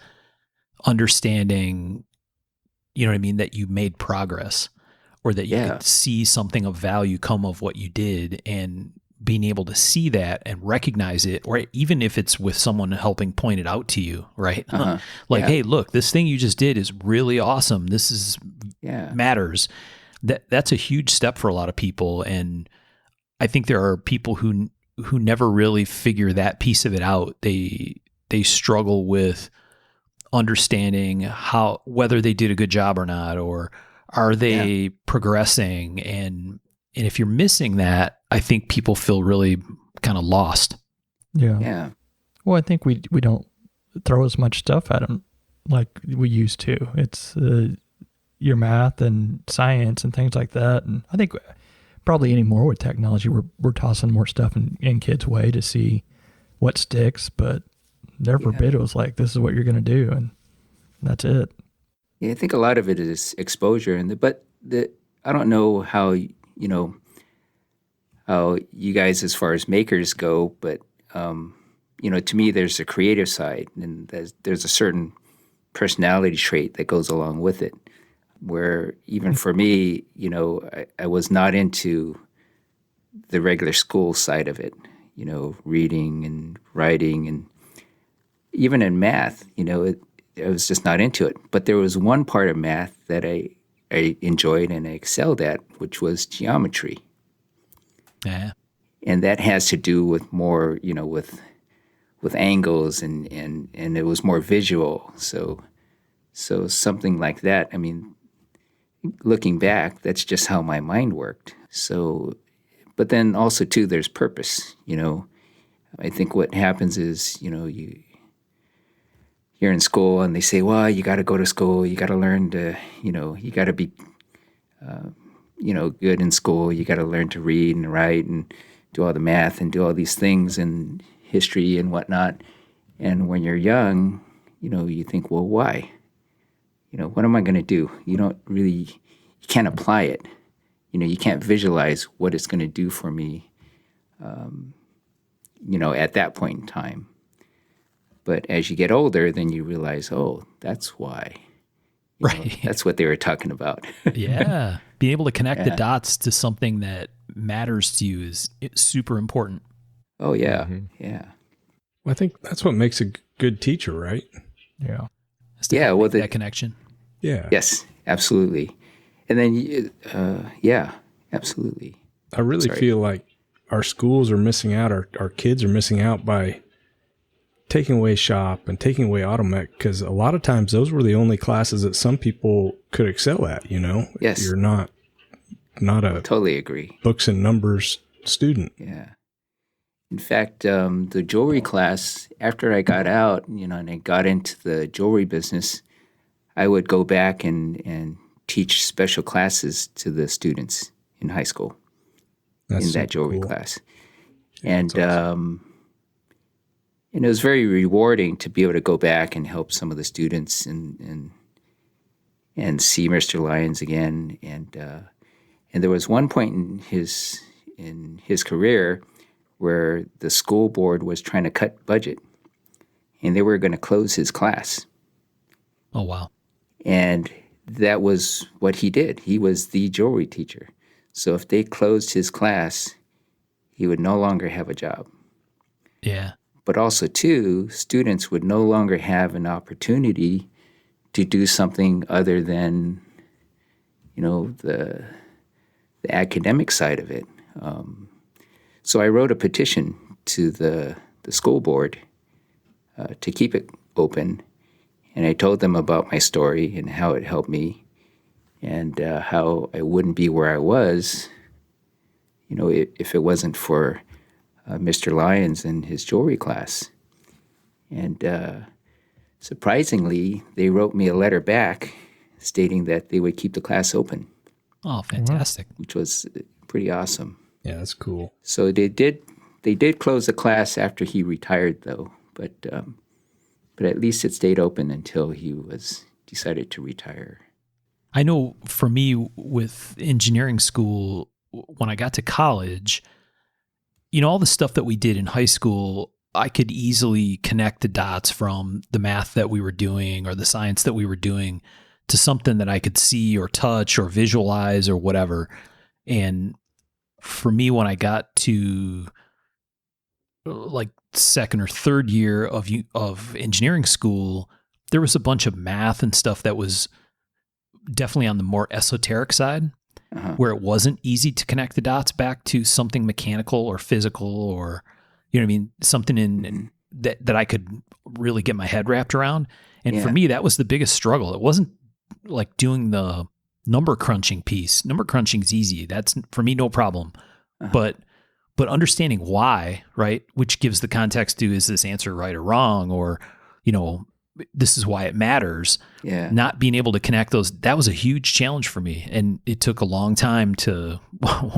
understanding, you know what I mean, that you made progress, or that you yeah, could see something of value come of what you did, and being able to see that and recognize it, or even if it's with someone helping point it out to you, right? uh-huh, Like, yeah, hey, look, this thing you just did is really awesome. This is yeah, matters. That's a huge step for a lot of people. And I think there are people who never really figure that piece of it out. They struggle with understanding whether they did a good job or not, or are yeah, they progressing. And if you're missing that, I think people feel really kind of lost. Yeah. yeah, Well, I think we don't throw as much stuff at them like we used to. It's your math and science and things like that. And I think probably anymore with technology, we're tossing more stuff in kids' way to see what sticks. But never yeah. forbid it was like, this is what you're going to do, and that's it. Yeah, I think a lot of it is exposure, but I don't know how you guys as far as makers go, but to me, there's a creative side, and there's a certain personality trait that goes along with it. Where even for me, I was not into the regular school side of it, reading and writing, and even in math, I was just not into it. But there was one part of math that I enjoyed and I excelled at, which was geometry. Yeah. And that has to do with more, with angles, and it was more visual. So something like that. I mean, looking back, that's just how my mind worked. So, but then also too, there's purpose. I think what happens is, you're in school and they say, well, you got to go to school. You got to learn to, you got to be, good in school. You got to learn to read and write and do all the math and do all these things and history and whatnot. And when you're young, you think, well, why? What am I going to do? You can't apply it. You can't visualize what it's going to do for me, at that point in time. But as you get older, then you realize, oh, that's why. Right. That's what they were talking about. Yeah. Being able to connect the Yeah. dots to something that matters to you is super important. Oh, yeah. Mhm. Yeah. Well, I think that's what makes a good teacher, right? Yeah. Is to Yeah, help well, make that connection. Yeah. Yes, absolutely. And then, yeah, absolutely. I really Sorry. feel like our schools are missing out, our kids are missing out by taking away shop and taking away automech, because a lot of times those were the only classes that some people could excel at, Yes. You're not a Totally agree. books and numbers student. Yeah. In fact, the jewelry class, after I got out, and I got into the jewelry business, I would go back and teach special classes to the students in high school That's in that super jewelry cool. class. Yeah, And that's awesome. and it was very rewarding to be able to go back and help some of the students and see Mr. Lyons again. And there was one point in his career where the school board was trying to cut budget, and they were going to close his class. Oh, wow. And that was what he did. He was the jewelry teacher. So if they closed his class, he would no longer have a job. Yeah. But also, too, students would no longer have an opportunity to do something other than, the academic side of it. So I wrote a petition to the school board to keep it open, and I told them about my story and how it helped me, and how I wouldn't be where I was, if it wasn't for Mr. Lyons and his jewelry class. And surprisingly, they wrote me a letter back stating that they would keep the class open. Oh, fantastic. Which was pretty awesome. Yeah, that's cool. So they did close the class after he retired, though, but at least it stayed open until he decided to retire. I know for me with engineering school, when I got to college, all the stuff that we did in high school, I could easily connect the dots from the math that we were doing or the science that we were doing to something that I could see or touch or visualize or whatever. And for me, when I got to like second or third year of engineering school, there was a bunch of math and stuff that was definitely on the more esoteric side, where it wasn't easy to connect the dots back to something mechanical or physical or, something in that I could really get my head wrapped around. And for me, that was the biggest struggle. It wasn't like doing the number crunching piece. Number crunching is easy. That's for me, no problem. But understanding why, right? Which gives the context to, is this answer right or wrong? Or, this is why it matters. Yeah. Not being able to connect those, that was a huge challenge for me. And it took a long time to,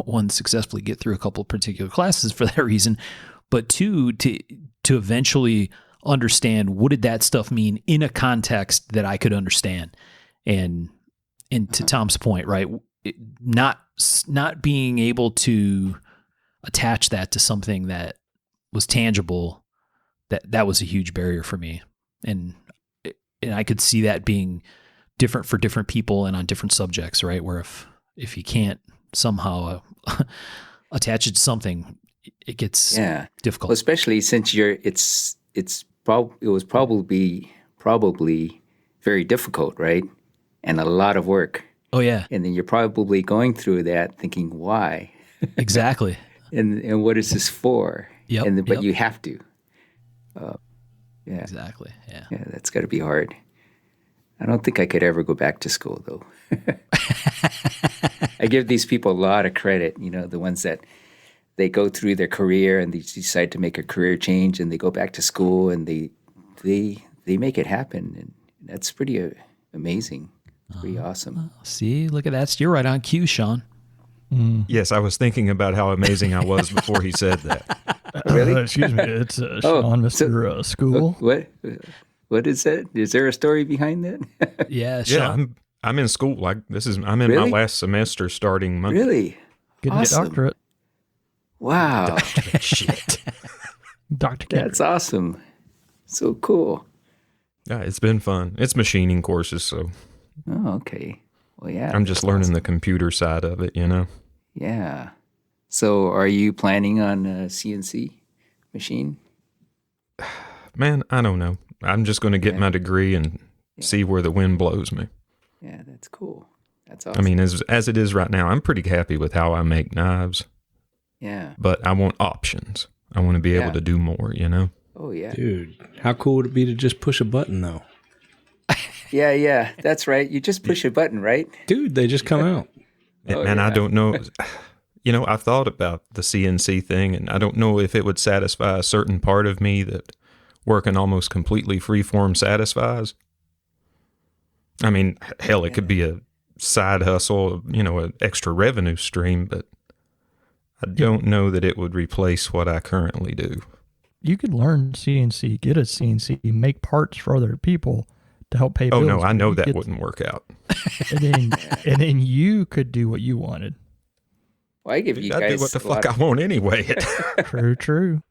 one, successfully get through a couple of particular classes for that reason, but two, to eventually understand what did that stuff mean in a context that I could understand. And to Tom's point, right? Not being able to attach that to something that was tangible, that was a huge barrier for me. And I could see that being different for different people and on different subjects, right? Where if you can't somehow attach it to something, it gets difficult. Well, especially since it was probably very difficult, right? And a lot of work. Oh yeah. And then you're probably going through that thinking, why? Exactly. and what is this for? Yep. But you have to. Yeah. Exactly. Yeah. Yeah, that's got to be hard. I don't think I could ever go back to school, though. I give these people a lot of credit, the ones that they go through their career and they decide to make a career change and they go back to school and they make it happen. And that's pretty amazing. Pretty awesome. See, look at that. You're right on cue, Sean. Yes, I was thinking about how amazing I was before he said that. Really? Excuse me, it's Sean, Mr. School. What is that? Is there a story behind that? Yeah, Sean. Yeah, I'm in school. I'm in my last semester starting Monday. Really? Getting Awesome. a doctorate. Wow. Shit. Dr. Kendrick. That's awesome. So cool. Yeah, it's been fun. It's machining courses, so Oh, okay. Well, yeah. I'm just learning the computer side of it, Yeah. So are you planning on a CNC machine? Man, I don't know. I'm just going to get my degree and see where the wind blows me. Yeah, that's cool. That's awesome. I mean, as it is right now, I'm pretty happy with how I make knives, yeah. but I want options. I want to be able to do more, Oh, yeah. Dude, how cool would it be to just push a button, though? Yeah. That's right. You just push a button, right? Dude, they just come out. And I don't know. I've thought about the CNC thing, and I don't know if it would satisfy a certain part of me that working almost completely freeform satisfies. I mean, hell, it could be a side hustle, an extra revenue stream, but I don't know that it would replace what I currently do. You could learn CNC, get a CNC, make parts for other people to help pay bills. Oh, no, I know that wouldn't work out. And then you could do what you wanted. Well, I give you I guys do what the fuck I want anyway. True.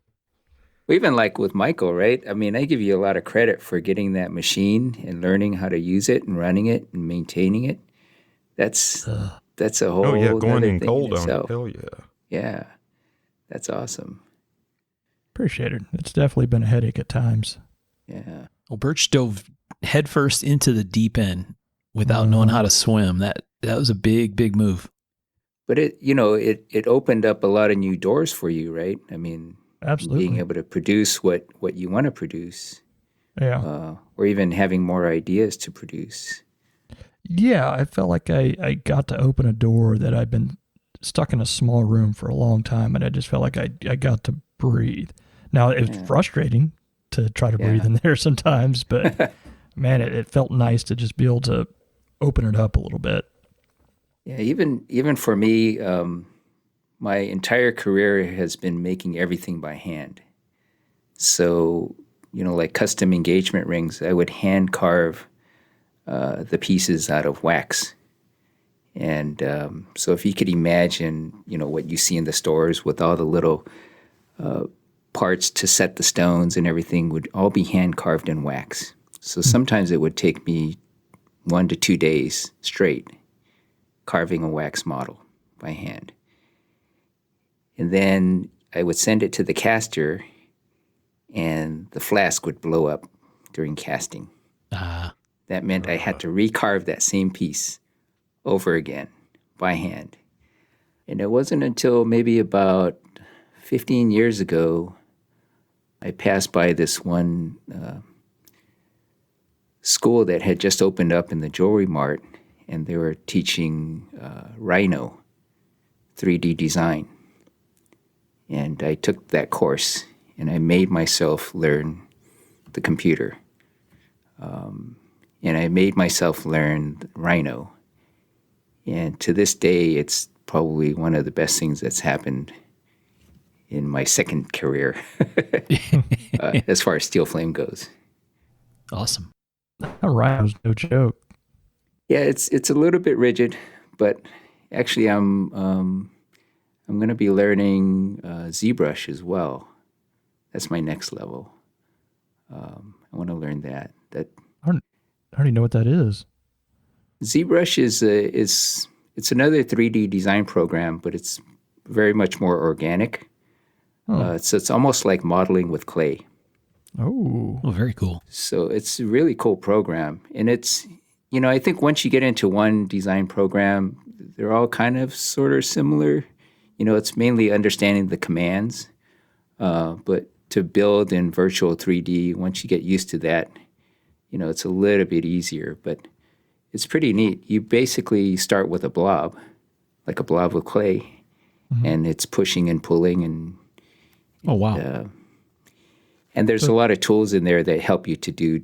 Even like with Michael, right? I mean, I give you a lot of credit for getting that machine and learning how to use it and running it and maintaining it. That's a whole Oh, yeah, going other in thing cold on it. itself. Hell yeah. Yeah, that's awesome. Appreciate it. It's definitely been a headache at times. Yeah. Well, Birch dove headfirst into the deep end without knowing how to swim. That was a big move. But it opened up a lot of new doors for you, right? I mean, Absolutely. being able to produce what you want to produce, Yeah. or even having more ideas to produce. Yeah, I felt like I got to open a door that I'd been stuck in a small room for a long time, and I just felt like I got to breathe. Now, it was frustrating to try to breathe in there sometimes, but man, it felt nice to just be able to open it up a little bit. Yeah, even for me, my entire career has been making everything by hand. So, like custom engagement rings, I would hand carve the pieces out of wax. And so if you could imagine, what you see in the stores with all the little parts to set the stones and everything would all be hand carved in wax. So sometimes it would take me 1 to 2 days straight carving a wax model by hand. And then I would send it to the caster, and the flask would blow up during casting. That meant I had to recarve that same piece over again by hand. And it wasn't until maybe about 15 years ago I passed by this one school that had just opened up in the Jewelry Mart, and they were teaching Rhino 3D design. And I took that course, and I made myself learn the computer. And I made myself learn Rhino. And to this day, it's probably one of the best things that's happened in my second career as far as steel flame goes. Awesome. Rhino's no joke. Yeah, it's a little bit rigid, but actually I'm going to be learning Zbrush as well. That's my next level. I want to learn that. I don't even know what that is. Zbrush it's another 3D design program, but it's very much more organic. So it's almost like modeling with clay. Oh, very cool. So it's a really cool program. And it's, I think once you get into one design program, they're all kind of sort of similar. It's mainly understanding the commands. But to build in virtual 3D, once you get used to that, it's a little bit easier. But it's pretty neat. You basically start with a blob, like a blob of clay, and it's pushing and pulling. And oh, wow. And there's a lot of tools in there that help you to do,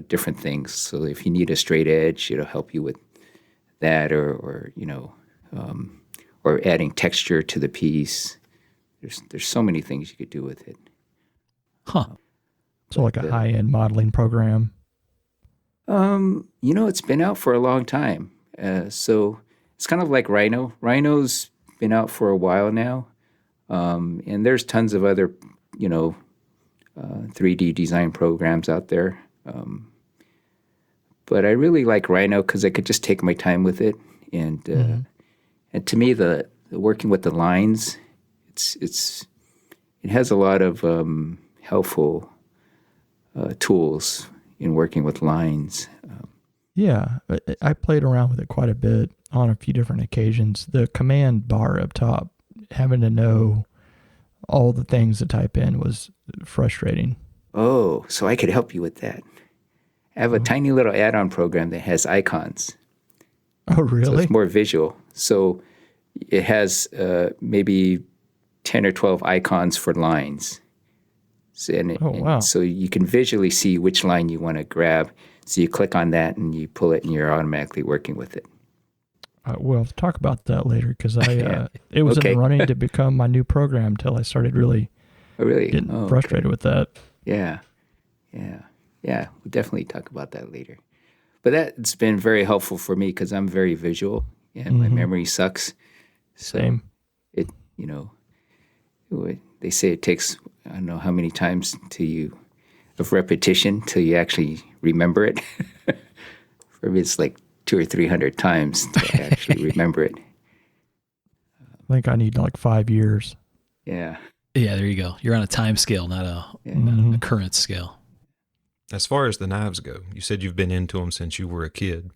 different things. So if you need a straight edge, it'll help you with that, or adding texture to the piece. There's so many things you could do with it. Huh. So like a high-end modeling program. It's been out for a long time. So it's kind of like Rhino. Rhino's been out for a while now. And there's tons of other, 3D design programs out there. But I really like Rhino because I could just take my time with it. And and to me, the working with the lines, it has a lot of helpful tools in working with lines. Yeah, I played around with it quite a bit on a few different occasions. The command bar up top, having to know all the things to type in was frustrating. Oh, so I could help you with that. I have a tiny little add-on program that has icons. Oh, really? So it's more visual. So it has maybe 10 or 12 icons for lines. Wow. So you can visually see which line you want to grab. So you click on that and you pull it and you're automatically working with it. We'll talk about that later because it was in the running to become my new program until I started really getting frustrated with that. Yeah. We'll definitely talk about that later. But that's been very helpful for me because I'm very visual and my memory sucks. So Same. They say it takes, I don't know how many times of repetition till you actually remember it. For me, it's like 200 or 300 times to actually remember it. I think I need like 5 years. Yeah. Yeah, there you go. You're on a time scale, not a occurrence scale. As far as the knives go, you said you've been into them since you were a kid.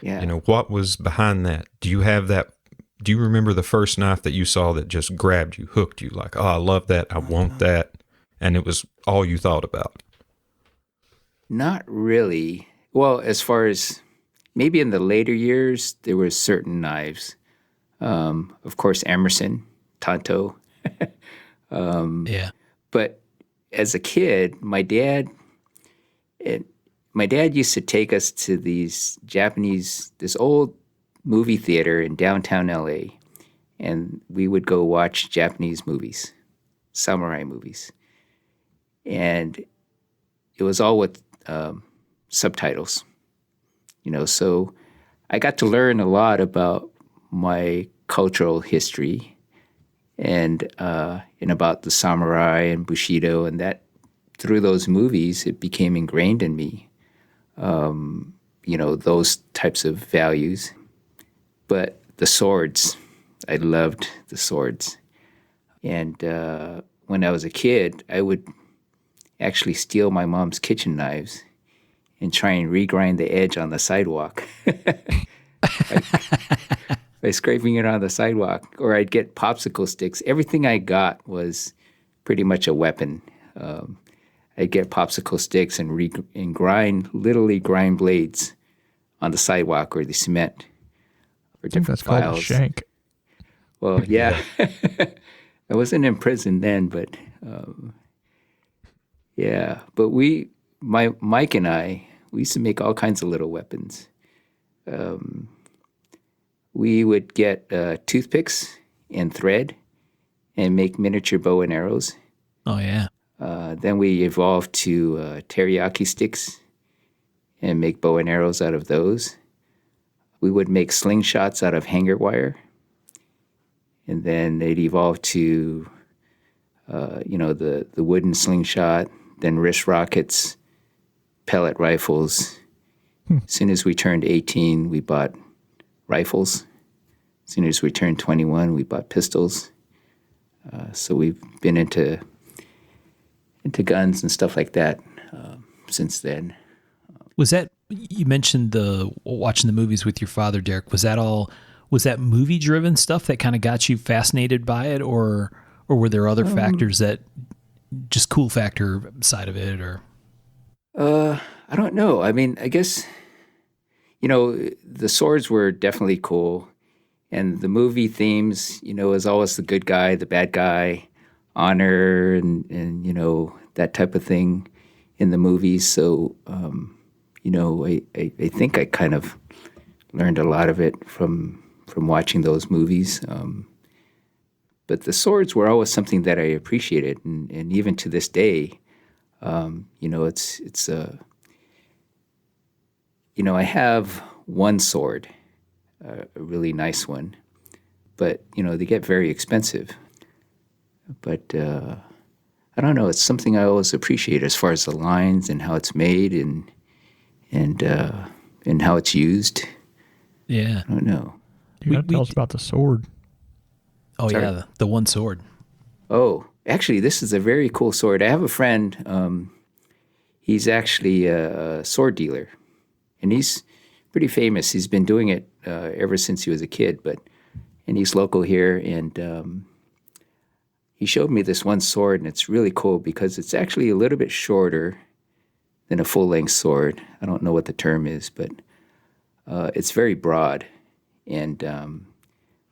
Yeah. You know, what was behind that? Do you have that? Do you remember the first knife that you saw that just grabbed you, hooked you? Like, oh, I love that. I want that. And it was all you thought about. Not really. Well, as far as maybe in the later years, there were certain knives. Of course, Emerson, Tonto. Yeah. But as a kid, my dad used to take us to this old movie theater in downtown LA, and we would go watch Japanese movies, samurai movies. And it was all with subtitles, so I got to learn a lot about my cultural history and about the samurai and Bushido, and that through those movies, it became ingrained in me, those types of values. But the swords, I loved the swords. And when I was a kid, I would actually steal my mom's kitchen knives and try and regrind the edge on the sidewalk by scraping it on the sidewalk. Or I'd get popsicle sticks. Everything I got was pretty much a weapon. I'd get popsicle sticks and literally grind blades on the sidewalk or the cement or I think different that's called a files. shank. Well, yeah. I wasn't in prison then, but yeah. But Mike and I, we used to make all kinds of little weapons. We would get toothpicks and thread and make miniature bow and arrows. Oh, yeah. Then we evolved to teriyaki sticks and make bow and arrows out of those. We would make slingshots out of hanger wire. And then it evolved to, the wooden slingshot, then wrist rockets, pellet rifles. As soon as we turned 18, we bought rifles. As soon as we turned 21, we bought pistols. So we've been into guns and stuff like that since then. Was that, you mentioned watching the movies with your father, Derrick, was that movie driven stuff that kind of got you fascinated by it, or were there other factors that just cool factor side of it, or? I don't know. I mean, I guess, the swords were definitely cool, and the movie themes, is always the good guy, the bad guy, honor, and that type of thing in the movies. So, I think I kind of learned a lot of it from watching those movies. But the swords were always something that I appreciated, and even to this day, it's I have one sword, a really nice one, but they get very expensive. But I don't know. It's something I always appreciate as far as the lines and how it's made and how it's used. Yeah. I don't know. You got to tell us about the sword. Oh, Sorry. yeah, the one sword. Oh, actually, this is a very cool sword. I have a friend. He's actually a sword dealer, and he's pretty famous. He's been doing it ever since he was a kid, and he's local here. And he showed me this one sword, and it's really cool because it's actually a little bit shorter than a full-length sword. I don't know what the term is, but it's very broad. And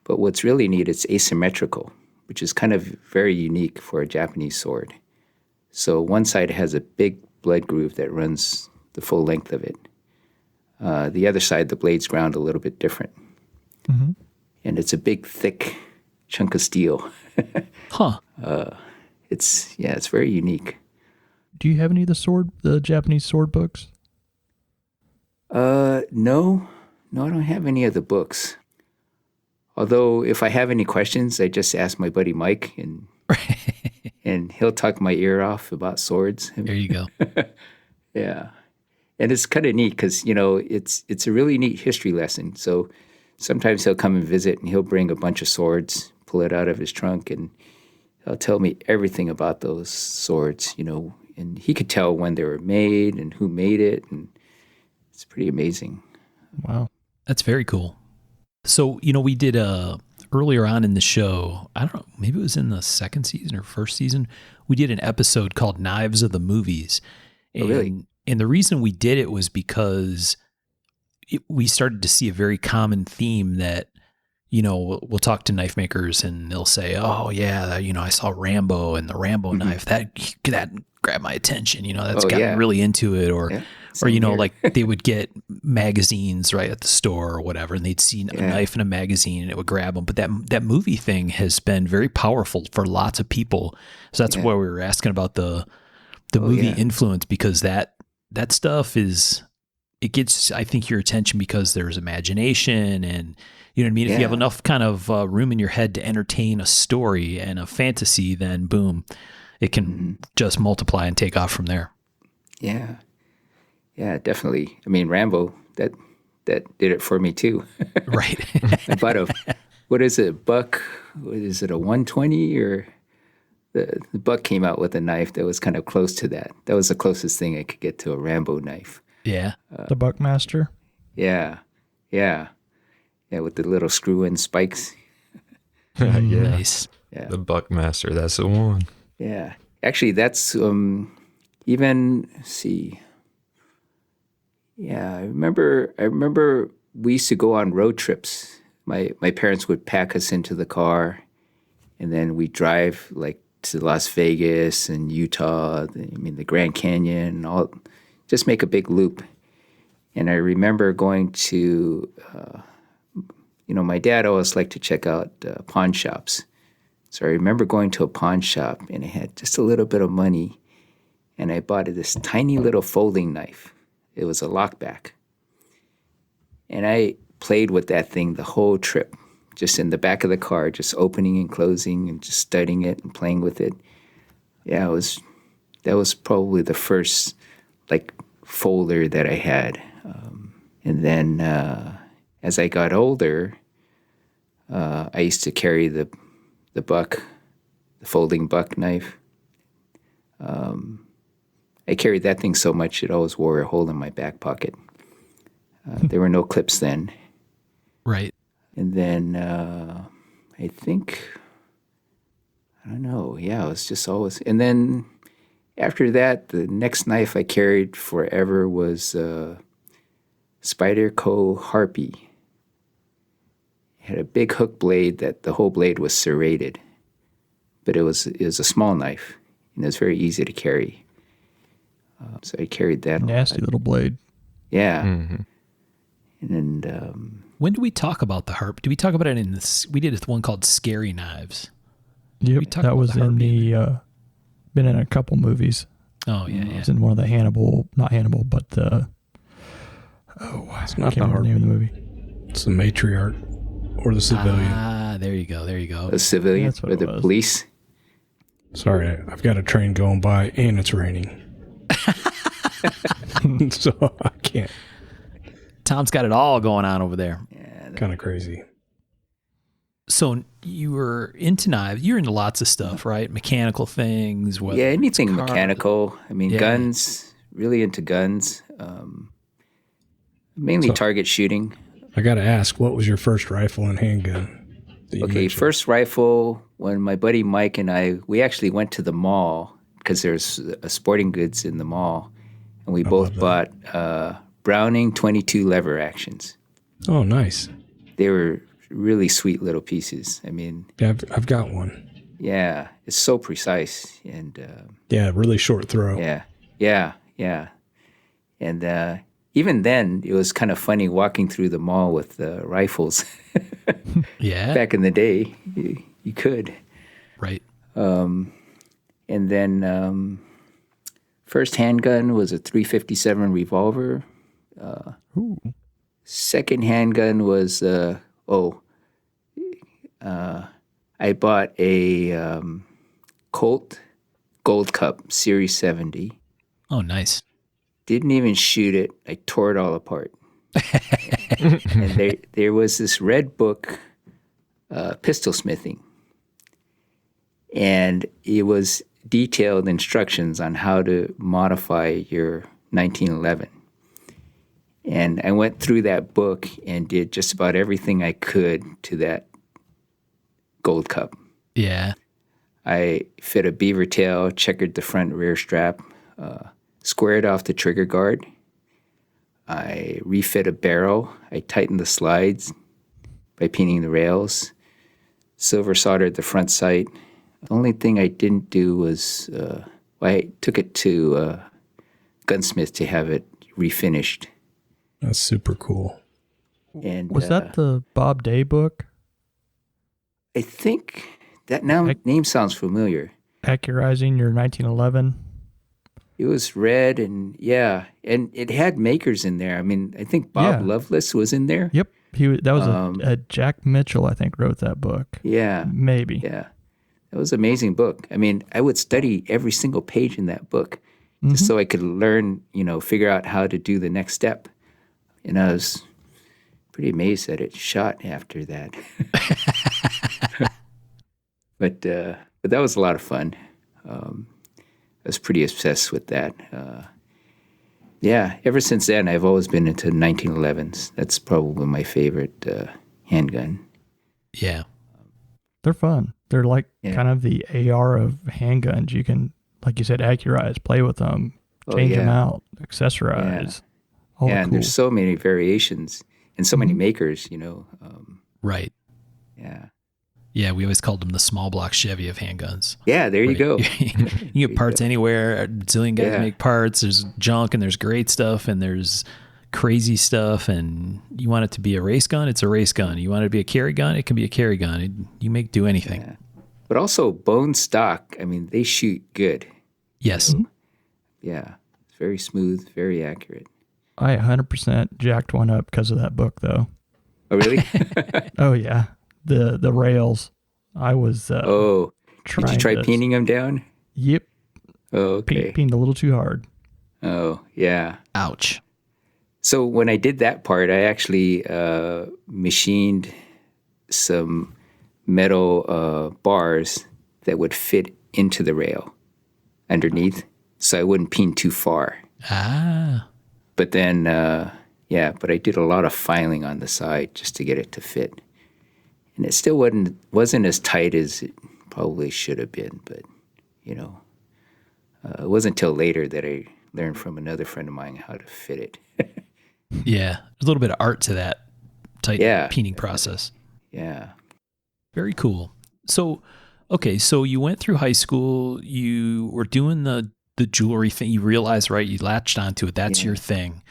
but what's really neat, it's asymmetrical, which is kind of very unique for a Japanese sword. So one side has a big blade groove that runs the full length of it. The other side, the blade's ground a little bit different. Mm-hmm. And it's a big, thick chunk of steel. Huh. It's very unique. Do you have any of the Japanese sword books? No, I don't have any of the books. Although, if I have any questions, I just ask my buddy Mike, and he'll talk my ear off about swords. There you go. Yeah, and it's kind of neat because it's a really neat history lesson. So sometimes he'll come and visit, and he'll bring a bunch of swords, pull it out of his trunk, and he'll tell me everything about those swords. and he could tell when they were made and who made it, and it's pretty amazing. Wow. That's very cool. So, we did earlier on in the show, I don't know, maybe it was in the second season or first season, we did an episode called Knives of the Movies. And, really? And the reason we did it was because we started to see a very common theme that, we'll talk to knife makers and they'll say, oh yeah, I saw Rambo and the Rambo knife that grabbed my attention. That's got me really into it. Or, like they would get magazines right at the store or whatever, and they'd see a knife in a magazine and it would grab them. But that movie thing has been very powerful for lots of people. So that's why we were asking about the movie influence, because that stuff it gets, I think, your attention because there's imagination and, you know what I mean? If you have enough kind of room in your head to entertain a story and a fantasy, then boom, it can just multiply and take off from there. Yeah. Yeah, definitely. I mean, Rambo, that did it for me too. Right. I bought what is it, buck? What is it, a 120 or the buck came out with a knife that was kind of close to that. That was the closest thing I could get to a Rambo knife. Yeah. The Buckmaster? Yeah. Yeah. Yeah, with the little screw-in spikes. Nice. Yeah. The Buckmaster, that's the one. Yeah. Actually, that's even, let's see. Yeah, I remember we used to go on road trips. My parents would pack us into the car, and then we'd drive like to Las Vegas and Utah, the Grand Canyon, all, just make a big loop. And I remember going to, my dad always liked to check out pawn shops. So I remember going to a pawn shop, and I had just a little bit of money, and I bought this tiny little folding knife. It was a lockback. And I played with that thing the whole trip, just in the back of the car, just opening and closing and just studying it and playing with it. Yeah, that was probably the first folder that I had. And then as I got older, I used to carry the folding buck knife. I carried that thing so much it always wore a hole in my back pocket. There were no clips then. Right. And then I think, I don't know, it was just always. And then after that, the next knife I carried forever was Spyderco Harpy. It had a big hook blade that the whole blade was serrated, but it was a small knife, and it was very easy to carry. So I carried that. Nasty little blade. Yeah. Mm-hmm. And then, when did we talk about the harp? Did we talk about it in this? We did one called Scary Knives. Yep, that was in been in a couple movies. Oh, yeah, It was in one of the not Hannibal, but the, it's not the the name of the movie. It's the matriarch or the civilian. Ah, there you go. a civilian That's what or it the was. police. Sorry, I've got a train going by and it's raining. So I can't. Tom's got it all going on over there. Kind of crazy. So you were into knives. You're into lots of stuff, right? Mechanical things. Yeah, anything it's car- mechanical. Guns, really into guns. Mainly target shooting. I got to ask, what was your first rifle and handgun? that you Okay, mentioned? first rifle, when my buddy Mike and we actually went to the mall because there's a sporting goods in the mall, and we both bought Browning 22 lever actions. Oh, nice. They were really sweet little pieces. Yeah, I've got one. Yeah, it's so precise. And Yeah, really short throw. yeah. And even then, it was kind of funny walking through the mall with rifles. Yeah. Back in the day, you could. Right. And then first handgun was a .357 revolver. Second handgun was I bought a Colt Gold Cup Series 70. Oh, nice. Didn't even shoot it. I tore it all apart. And there was this red book, pistol smithing. And it was detailed instructions on how to modify your 1911. And I went through that book and did just about everything I could to that Gold Cup. Yeah. I fit a beaver tail, checkered the front rear strap, squared off the trigger guard. I refit a barrel. I tightened the slides by peening the rails. Silver soldered the front sight. The only thing I didn't do was I took it to gunsmith to have it refinished. That's super cool. And Was that the Bob Day book? I think that name sounds familiar. Accurizing your 1911? It was red and it had makers in there. I mean, I think Bob Lovelace was in there. Yep. That was a Jack Mitchell, I think, wrote that book. Yeah. Maybe. Yeah. That was an amazing book. I mean, I would study every single page in that book just so I could learn, figure out how to do the next step. And I was pretty amazed that it shot after that. But that was a lot of fun. I was pretty obsessed with that. Ever since then, I've always been into 1911s. That's probably my favorite handgun. Yeah. They're fun. They're like kind of the AR of handguns. You can, like you said, accurize, play with them, change them out, accessorize. And there's so many variations and so many makers, Right. Yeah. Yeah, we always called them the small block Chevy of handguns. Yeah, there you go. You get parts anywhere. A zillion guys make parts. There's junk and there's great stuff and there's crazy stuff. And you want it to be a race gun, it's a race gun. You want it to be a carry gun, it can be a carry gun. You do anything. Yeah. But also bone stock, I mean, they shoot good. Yes. So, yeah, it's very smooth, very accurate. I 100% jacked one up because of that book, though. Oh, really? Oh, yeah. The rails. I was did you try peening them down? Yep. Oh, okay. Peened a little too hard. Oh, yeah. Ouch. So when I did that part, I actually machined some metal bars that would fit into the rail underneath, so I wouldn't peen too far. Ah. But then, but I did a lot of filing on the side just to get it to fit. And it still wasn't as tight as it probably should have been, but, it wasn't until later that I learned from another friend of mine how to fit it. Yeah, there's a little bit of art to that tight peening process. Yeah. Very cool. So, okay, so you went through high school, you were doing the jewelry thing, you realized, right, you latched onto it, that's your thing.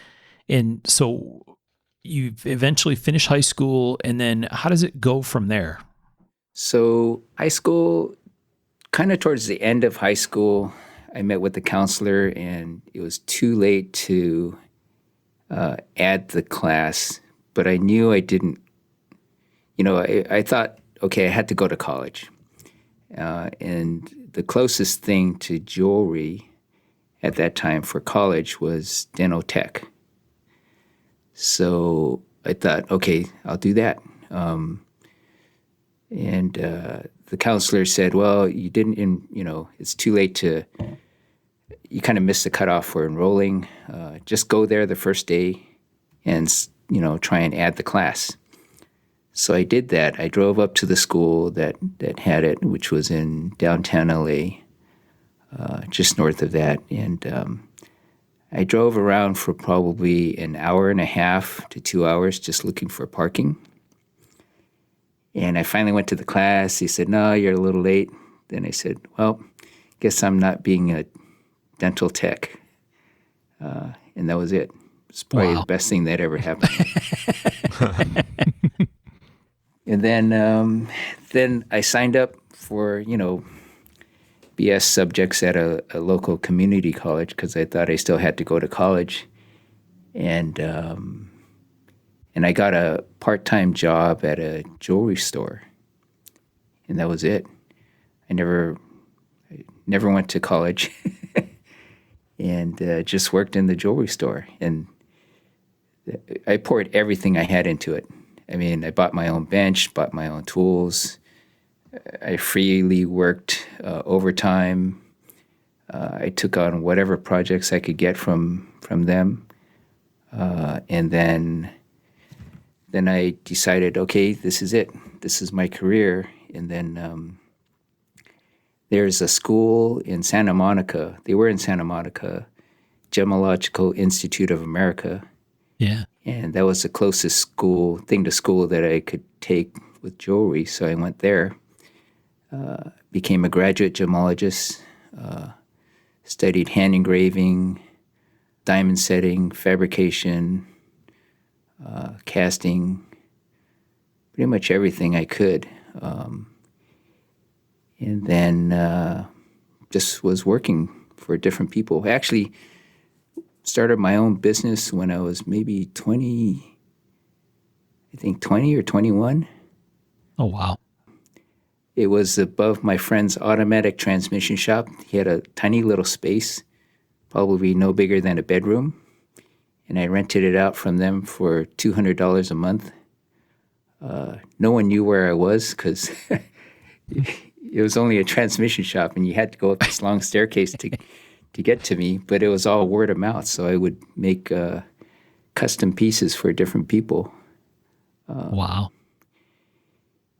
And so you eventually finished high school, and then how does it go from there? So high school, kind of towards the end of high school, I met with the counselor, and it was too late to add the class, but I knew I didn't, I thought, okay, I had to go to college. And the closest thing to jewelry at that time for college was dental tech. So I thought, okay, I'll do that. And the counselor said, well, you didn't, it's too late to, you kind of missed the cutoff for enrolling. Just go there the first day and, try and add the class. So I did that. I drove up to the school that had it, which was in downtown LA, just north of that. And I drove around for probably an hour and a half to 2 hours just looking for parking. And I finally went to the class. He said, no, you're a little late. Then I said, well, guess I'm not being a dental tech. And that was it. It's probably the best thing that ever happened. And then I signed up for, BS subjects at a local community college because I thought I still had to go to college. And I got a part-time job at a jewelry store. And that was it. I never went to college and just worked in the jewelry store. And I poured everything I had into it. I mean, I bought my own bench, bought my own tools. I freely worked overtime. I took on whatever projects I could get from them, and then I decided, okay, this is it. This is my career. And then there's a school in Santa Monica. They were in Santa Monica, Gemological Institute of America. Yeah. And that was the closest thing to school that I could take with jewelry. So I went there, became a graduate gemologist, studied hand engraving, diamond setting, fabrication, casting, pretty much everything I could. And then just was working for different people. I actually started my own business when I was maybe 20 or 21. Oh, wow. It was above my friend's automatic transmission shop. He had a tiny little space, probably no bigger than a bedroom. And I rented it out from them for $200 a month. No one knew where I was because it was only a transmission shop and you had to go up this long staircase to get to me. But it was all word of mouth. So I would make custom pieces for different people. Wow.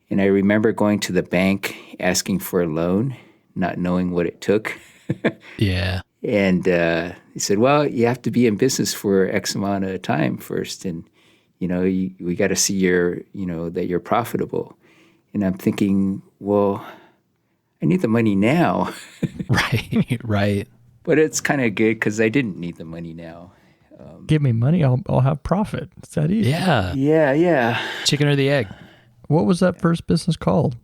And I remember going to the bank asking for a loan, not knowing what it took. Yeah. And he said, well, you have to be in business for X amount of time first. And, we got to see that you're profitable. And I'm thinking, well, I need the money now. Right. But it's kind of good because I didn't need the money now. Give me money, I'll have profit. It's that easy. Yeah. Yeah. Chicken or the egg. What was that first business called?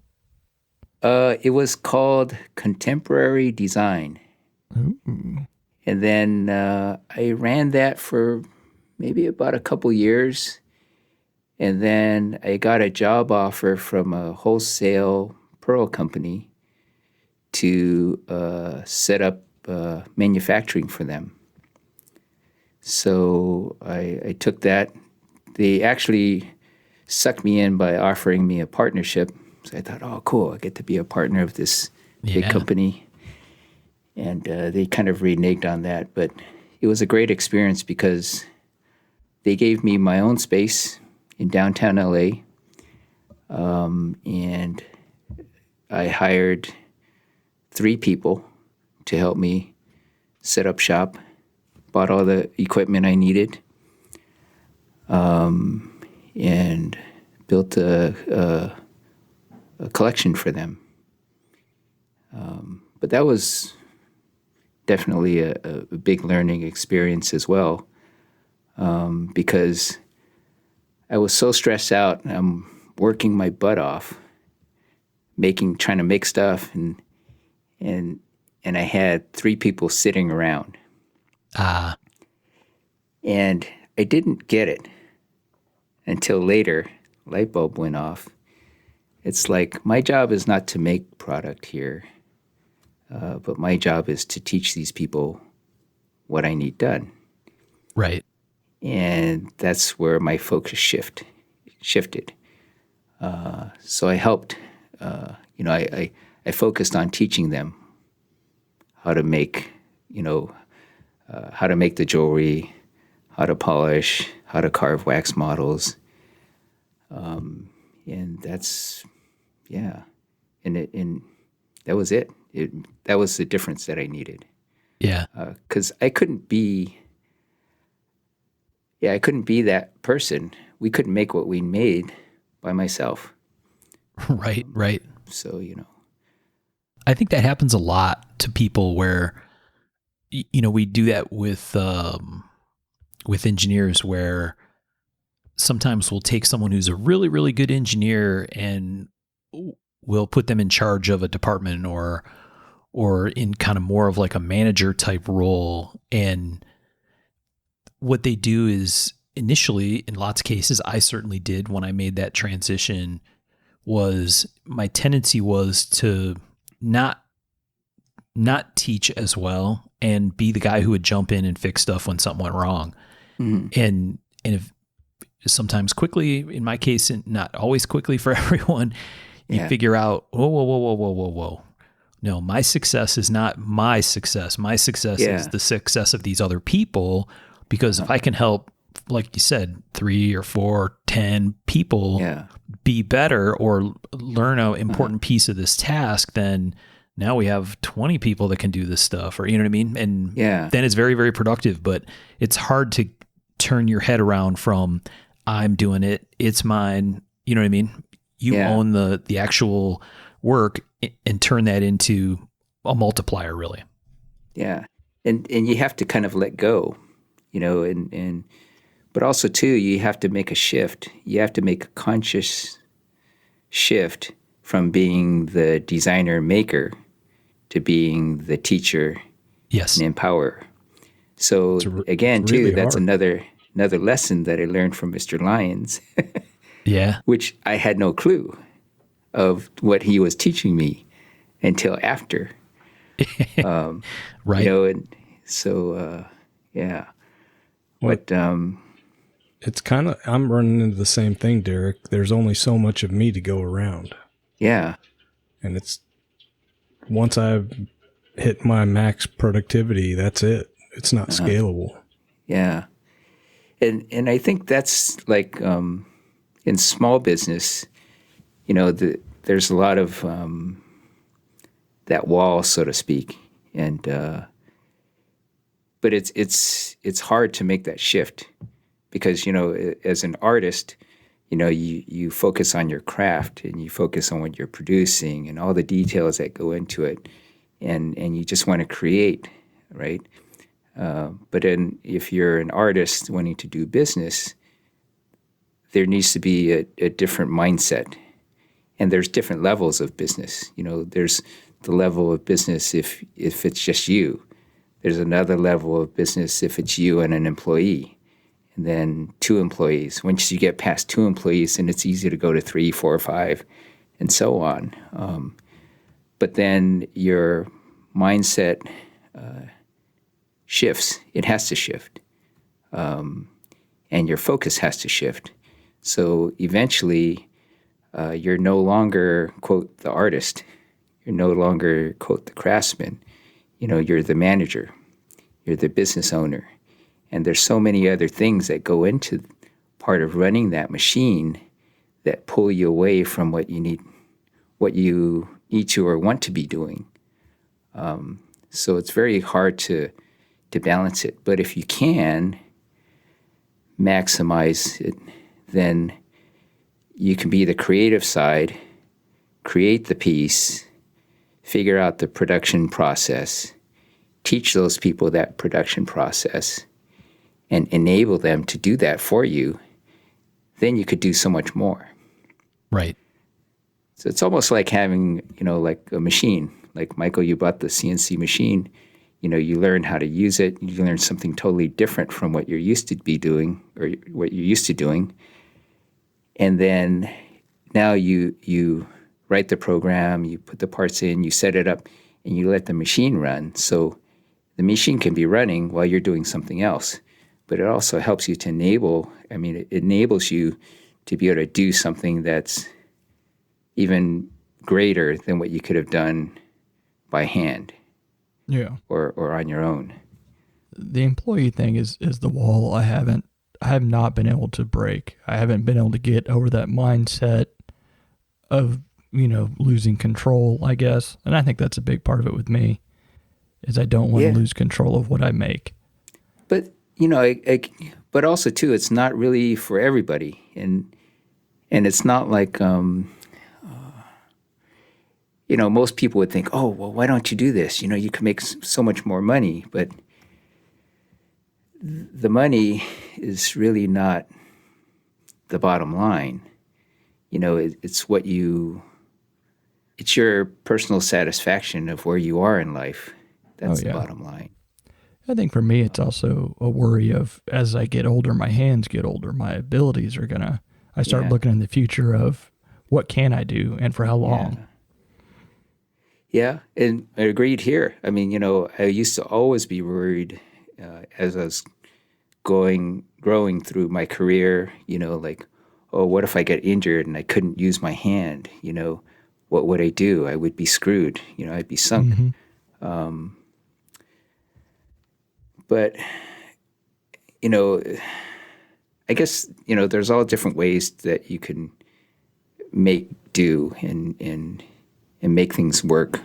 It was called Contemporary Design. Ooh. And then I ran that for maybe about a couple years. And then I got a job offer from a wholesale pearl company to set up manufacturing for them. So I took that. They actually sucked me in by offering me a partnership. So I thought, oh, cool, I get to be a partner of this big company. And they kind of reneged on that. But it was a great experience because they gave me my own space in downtown LA. And I hired 3 people to help me set up shop, bought all the equipment I needed, and built a collection for them. But that was definitely a big learning experience as well, because I was so stressed out. I'm working my butt off, trying to make stuff, and I had 3 people sitting around. And I didn't get it until later. Light bulb went off. It's like, my job is not to make product here, but my job is to teach these people what I need done. Right. And that's where my focus shifted. So I helped, I focused on teaching them how to make, how to make the jewelry, how to polish, how to carve wax models. And that's, and that was it. That was the difference that I needed. Yeah. Because I couldn't be that person. We couldn't make what we made by myself. Right. So, I think that happens a lot to people where, we do that with engineers, where sometimes we'll take someone who's a really, really good engineer and we'll put them in charge of a department or in kind of more of like a manager type role. And what they do is, initially, in lots of cases, I certainly did when I made that transition, was my tendency was to not teach as well and be the guy who would jump in and fix stuff when something went wrong. Mm-hmm. And if sometimes quickly, in my case, and not always quickly for everyone, you figure out, whoa. No, my success is not my success. My success is the success of these other people, because if I can help, like you said, 3 or 4 or 10 people be better or learn an important piece of this task, then now we have 20 people that can do this stuff, or, you know what I mean? And then it's very, very productive, but it's hard to turn your head around from I'm doing it, it's mine. You know what I mean? You own the actual work and turn that into a multiplier, really. Yeah. And you have to kind of let go, you know, and but also too, you have to make a shift. You have to make a conscious shift from being the designer maker to being the teacher and empower. So again, really too, that's another lesson that I learned from Mr. Lyons. Which I had no clue of what he was teaching me until after. Right. You know, and so But it's kind of, I'm running into the same thing, Derrick. There's only so much of me to go around. Yeah. And it's, once I've hit my max productivity, that's it. It's not scalable. Yeah. And I think that's like in small business, you know, there's a lot of that wall, so to speak. And but it's hard to make that shift because, you know, as an artist, you know, you focus on your craft and you focus on what you're producing and all the details that go into it, and you just want to create, right? But then if you're an artist wanting to do business, there needs to be a different mindset. And there's different levels of business. You know, there's the level of business if it's just you. There's another level of business if it's you and an employee. And then 2 employees. Once you get past 2 employees, then it's easy to go to 3, 4, 5, and so on. But then your mindset shifts. It has to shift. And your focus has to shift. So eventually, you're no longer, quote, the artist. You're no longer, quote, the craftsman. You know, you're the manager. You're the business owner. And there's so many other things that go into part of running that machine that pull you away from what you need to or want to be doing. So it's very hard to balance it. But if you can maximize it, then you can be the creative side, create the piece, figure out the production process, teach those people that production process, and enable them to do that for you. Then you could do so much more. Right. So it's almost like having, you know, like a machine. Like, Michael, you bought the CNC machine. You know, you learn how to use it. You learn something totally different from what you're used to be doing or what you're used to doing. And then now you write the program, you put the parts in, you set it up, and you let the machine run. So the machine can be running while you're doing something else. But it also helps you to it enables you to be able to do something that's even greater than what you could have done by hand. Yeah. Or on your own. The employee thing is the wall I have not been able to break. I haven't been able to get over that mindset of, you know, losing control, I guess. And I think that's a big part of it with me, is I don't want to lose control of what I make. But, you know, but also too, it's not really for everybody. And it's not like, you know, most people would think, oh, well, why don't you do this? You know, you can make so much more money. But the money is really not the bottom line. You know, it's your personal satisfaction of where you are in life. That's the bottom line. I think for me, it's also a worry of, as I get older, my hands get older, my abilities are I start looking in the future of what can I do and for how long. Yeah, and I agreed here. I mean, you know, I used to always be worried as I was growing through my career, you know, like, oh, what if I get injured and I couldn't use my hand, you know? what would I do? I would be screwed. I'd be sunk. Mm-hmm. But, I guess, there's all different ways that you can make do and make things work.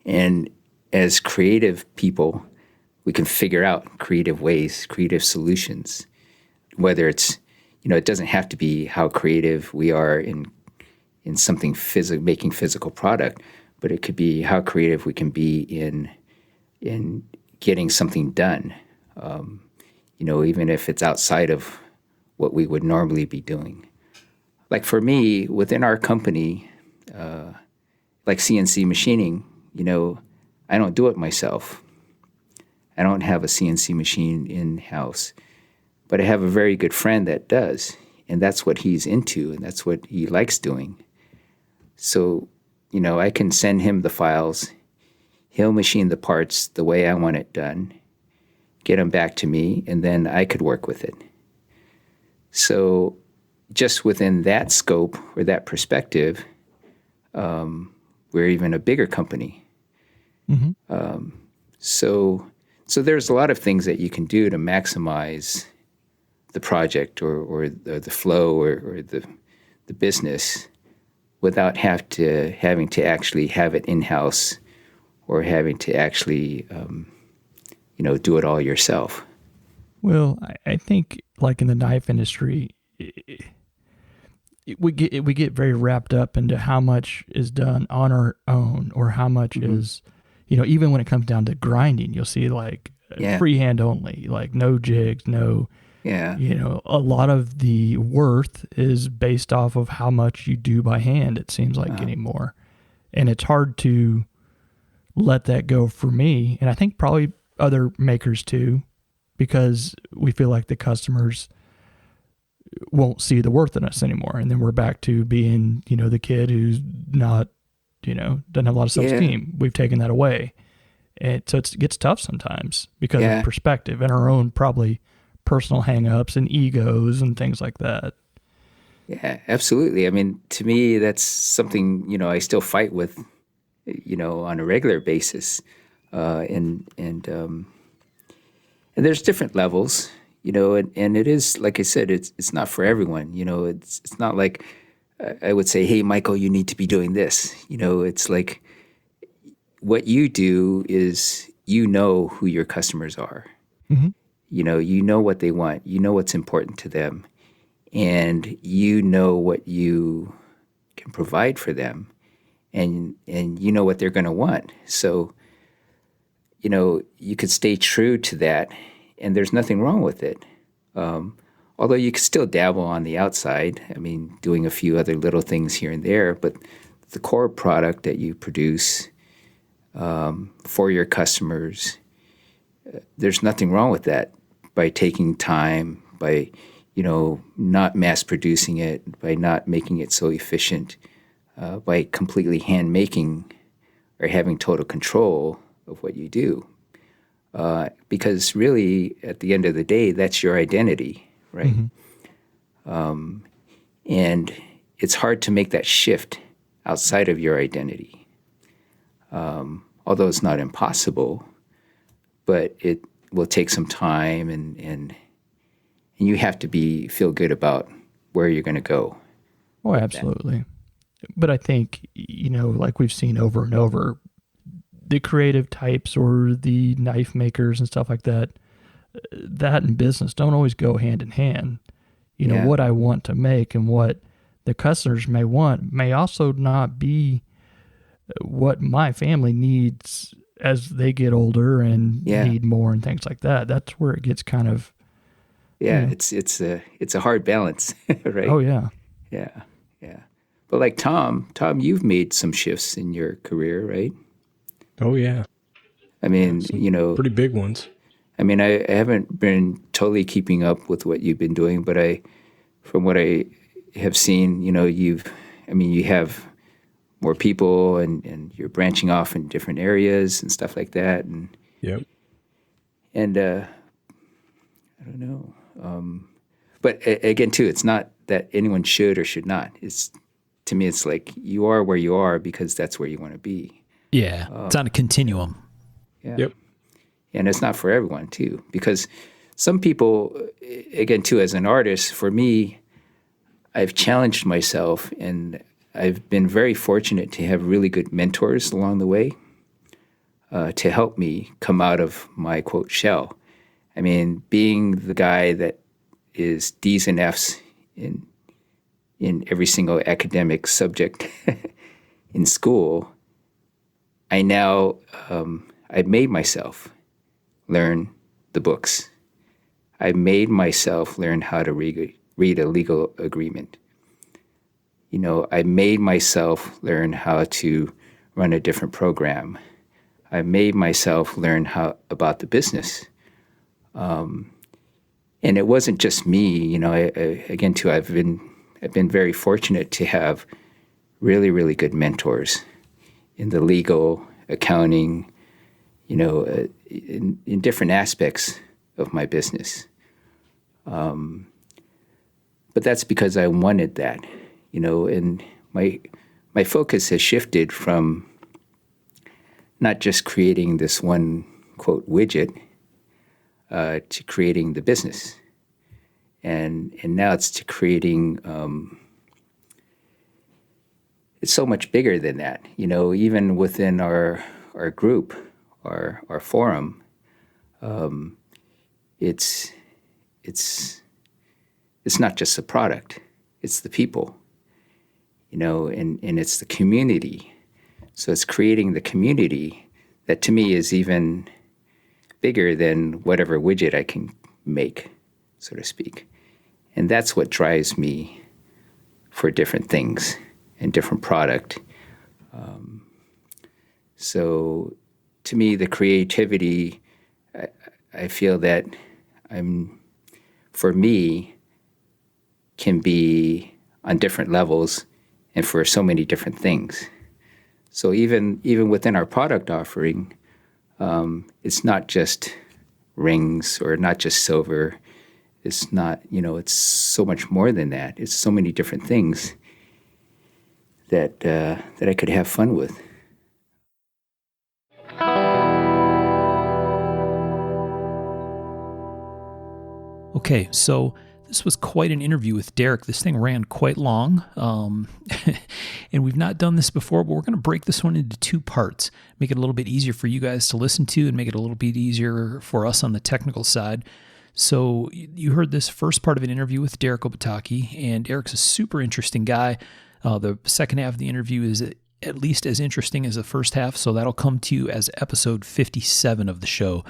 And as creative people, we can figure out creative ways, creative solutions, whether it's, it doesn't have to be how creative we are in something making physical product, but it could be how creative we can be in getting something done. Even if it's outside of what we would normally be doing. Like for me, within our company, like CNC machining, I don't do it myself. I don't have a CNC machine in-house, but I have a very good friend that does, and that's what he's into, and that's what he likes doing. So, I can send him the files. He'll machine the parts the way I want it done, get them back to me, and then I could work with it. So just within that scope or that perspective, we're even a bigger company. Mm-hmm. So there's a lot of things that you can do to maximize the project or the flow or the business without having to actually have it in-house or having to actually do it all yourself. Well, I think like in the knife industry, we get very wrapped up into how much is done on our own or how much is, even when it comes down to grinding, you'll see like freehand only, like no jigs, no. Yeah. A lot of the worth is based off of how much you do by hand, it seems like anymore. And it's hard to let that go for me. And I think probably other makers too, because we feel like the customers won't see the worth in us anymore. And then we're back to being, the kid who's not, doesn't have a lot of self-esteem. We've taken that away. And so it gets tough sometimes because of perspective and our own probably personal hang-ups and egos and things like that. Yeah, absolutely. I mean, to me, that's something, I still fight with, on a regular basis. And there's different levels, and it is, like I said, it's not for everyone. It's not like I would say, hey, Michael, you need to be doing this. It's like what you do is who your customers are. Mm-hmm. You know what they want. You know what's important to them. And you know what you can provide for them. And you know what they're going to want. So, you could stay true to that, and there's nothing wrong with it. Although you could still dabble on the outside, I mean, doing a few other little things here and there, but the core product that you produce for your customers, there's nothing wrong with that by taking time, by, not mass producing it, by not making it so efficient, by completely hand making or having total control of what you do. Because really, at the end of the day, that's your identity, right? Mm-hmm. And it's hard to make that shift outside of your identity. Although it's not impossible, but it will take some time and you have to feel good about where you're going to go. Oh, absolutely. But I think, like we've seen over and over, the creative types or the knife makers and stuff like that, that and business don't always go hand in hand. What I want to make and what the customers may want may also not be what my family needs as they get older and need more and things like that. That's where it gets kind of... It's a hard balance, right? Oh, yeah. Yeah. But like Tom, you've made some shifts in your career, right? Oh, yeah. I mean, pretty big ones. I mean, I haven't been totally keeping up with what you've been doing, but from what I have seen, you have more people and you're branching off in different areas and stuff like that. And I don't know. But again, too, it's not that anyone should or should not. It's to me, it's like you are where you are because that's where you want to be. Yeah, it's on a continuum. Yeah. Yep. And it's not for everyone, too, because some people, again, too, as an artist, for me, I've challenged myself, and I've been very fortunate to have really good mentors along the way to help me come out of my, quote, shell. I mean, being the guy that is D's and F's in every single academic subject in school, I now, I've made myself learn the books. I made myself learn how to read a legal agreement. You know, I made myself learn how to run a different program. I made myself learn about the business. And it wasn't just me. You know, again, too, I've been very fortunate to have really, really good mentors in the legal, accounting, you know, in different aspects of my business. But that's because I wanted that, you know, and my focus has shifted from not just creating this one, quote, widget to creating the business. And now it's to creating, it's so much bigger than that, you know, even within our group, our forum, it's not just the product, it's the people, you know, and it's the community. So it's creating the community that to me is even bigger than whatever widget I can make, so to speak. And that's what drives me for different things and different product. So to me, the creativity, I feel that for me, can be on different levels and for so many different things. So even within our product offering, it's not just rings or not just silver. It's not, you know, it's so much more than that. It's so many different things that I could have fun with. Okay, so this was quite an interview with Derrick. This thing ran quite long, and we've not done this before, but we're going to break this one into two parts, make it a little bit easier for you guys to listen to and make it a little bit easier for us on the technical side. So you heard this first part of an interview with Derrick Obataki, and Derrick's a super interesting guy. The second half of the interview is at least as interesting as the first half, so that'll come to you as episode 57 of the show.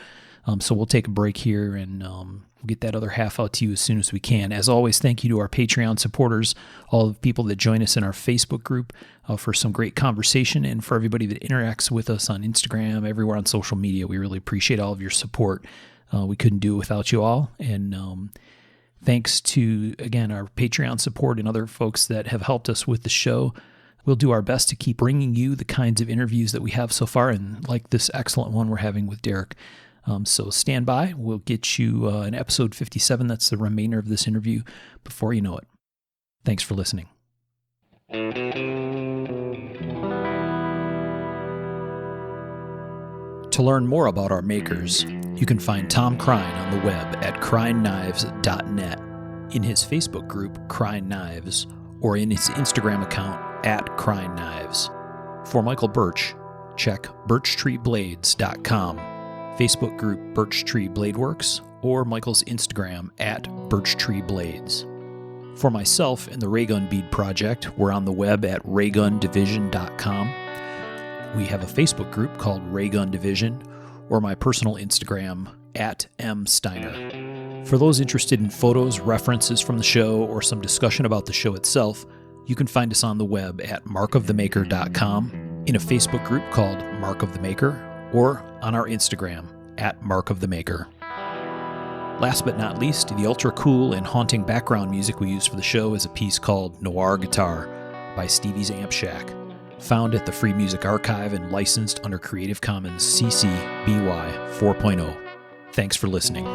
So we'll take a break here and we'll get that other half out to you as soon as we can. As always, thank you to our Patreon supporters, all the people that join us in our Facebook group for some great conversation, and for everybody that interacts with us on Instagram, everywhere on social media. We really appreciate all of your support. We couldn't do it without you all. And thanks to, again, our Patreon support and other folks that have helped us with the show. We'll do our best to keep bringing you the kinds of interviews that we have so far, and like this excellent one we're having with Derrick. So stand by. We'll get you an episode 57. That's the remainder of this interview before you know it. Thanks for listening. To learn more about our makers, you can find Tom Crine on the web at crineknives.net, in his Facebook group, Crine Knives, or in his Instagram account at Crine Knives. For Michael Birch, check birchtreeblades.com, Facebook group Birch Tree Blade Works, or Michael's Instagram at Birch Tree Blades. For myself and the Raygun Bead Project, we're on the web at raygundivision.com. We have a Facebook group called Raygun Division, or my personal Instagram at msteiner. For those interested in photos, references from the show, or some discussion about the show itself, you can find us on the web at markofthemaker.com, in a Facebook group called Mark of the Maker, or on our Instagram at Mark of the Maker. Last but not least, the ultra cool and haunting background music we use for the show is a piece called Noir Guitar by Stevie's Amp Shack, found at the Free Music Archive and licensed under Creative Commons CC BY 4.0. Thanks for listening.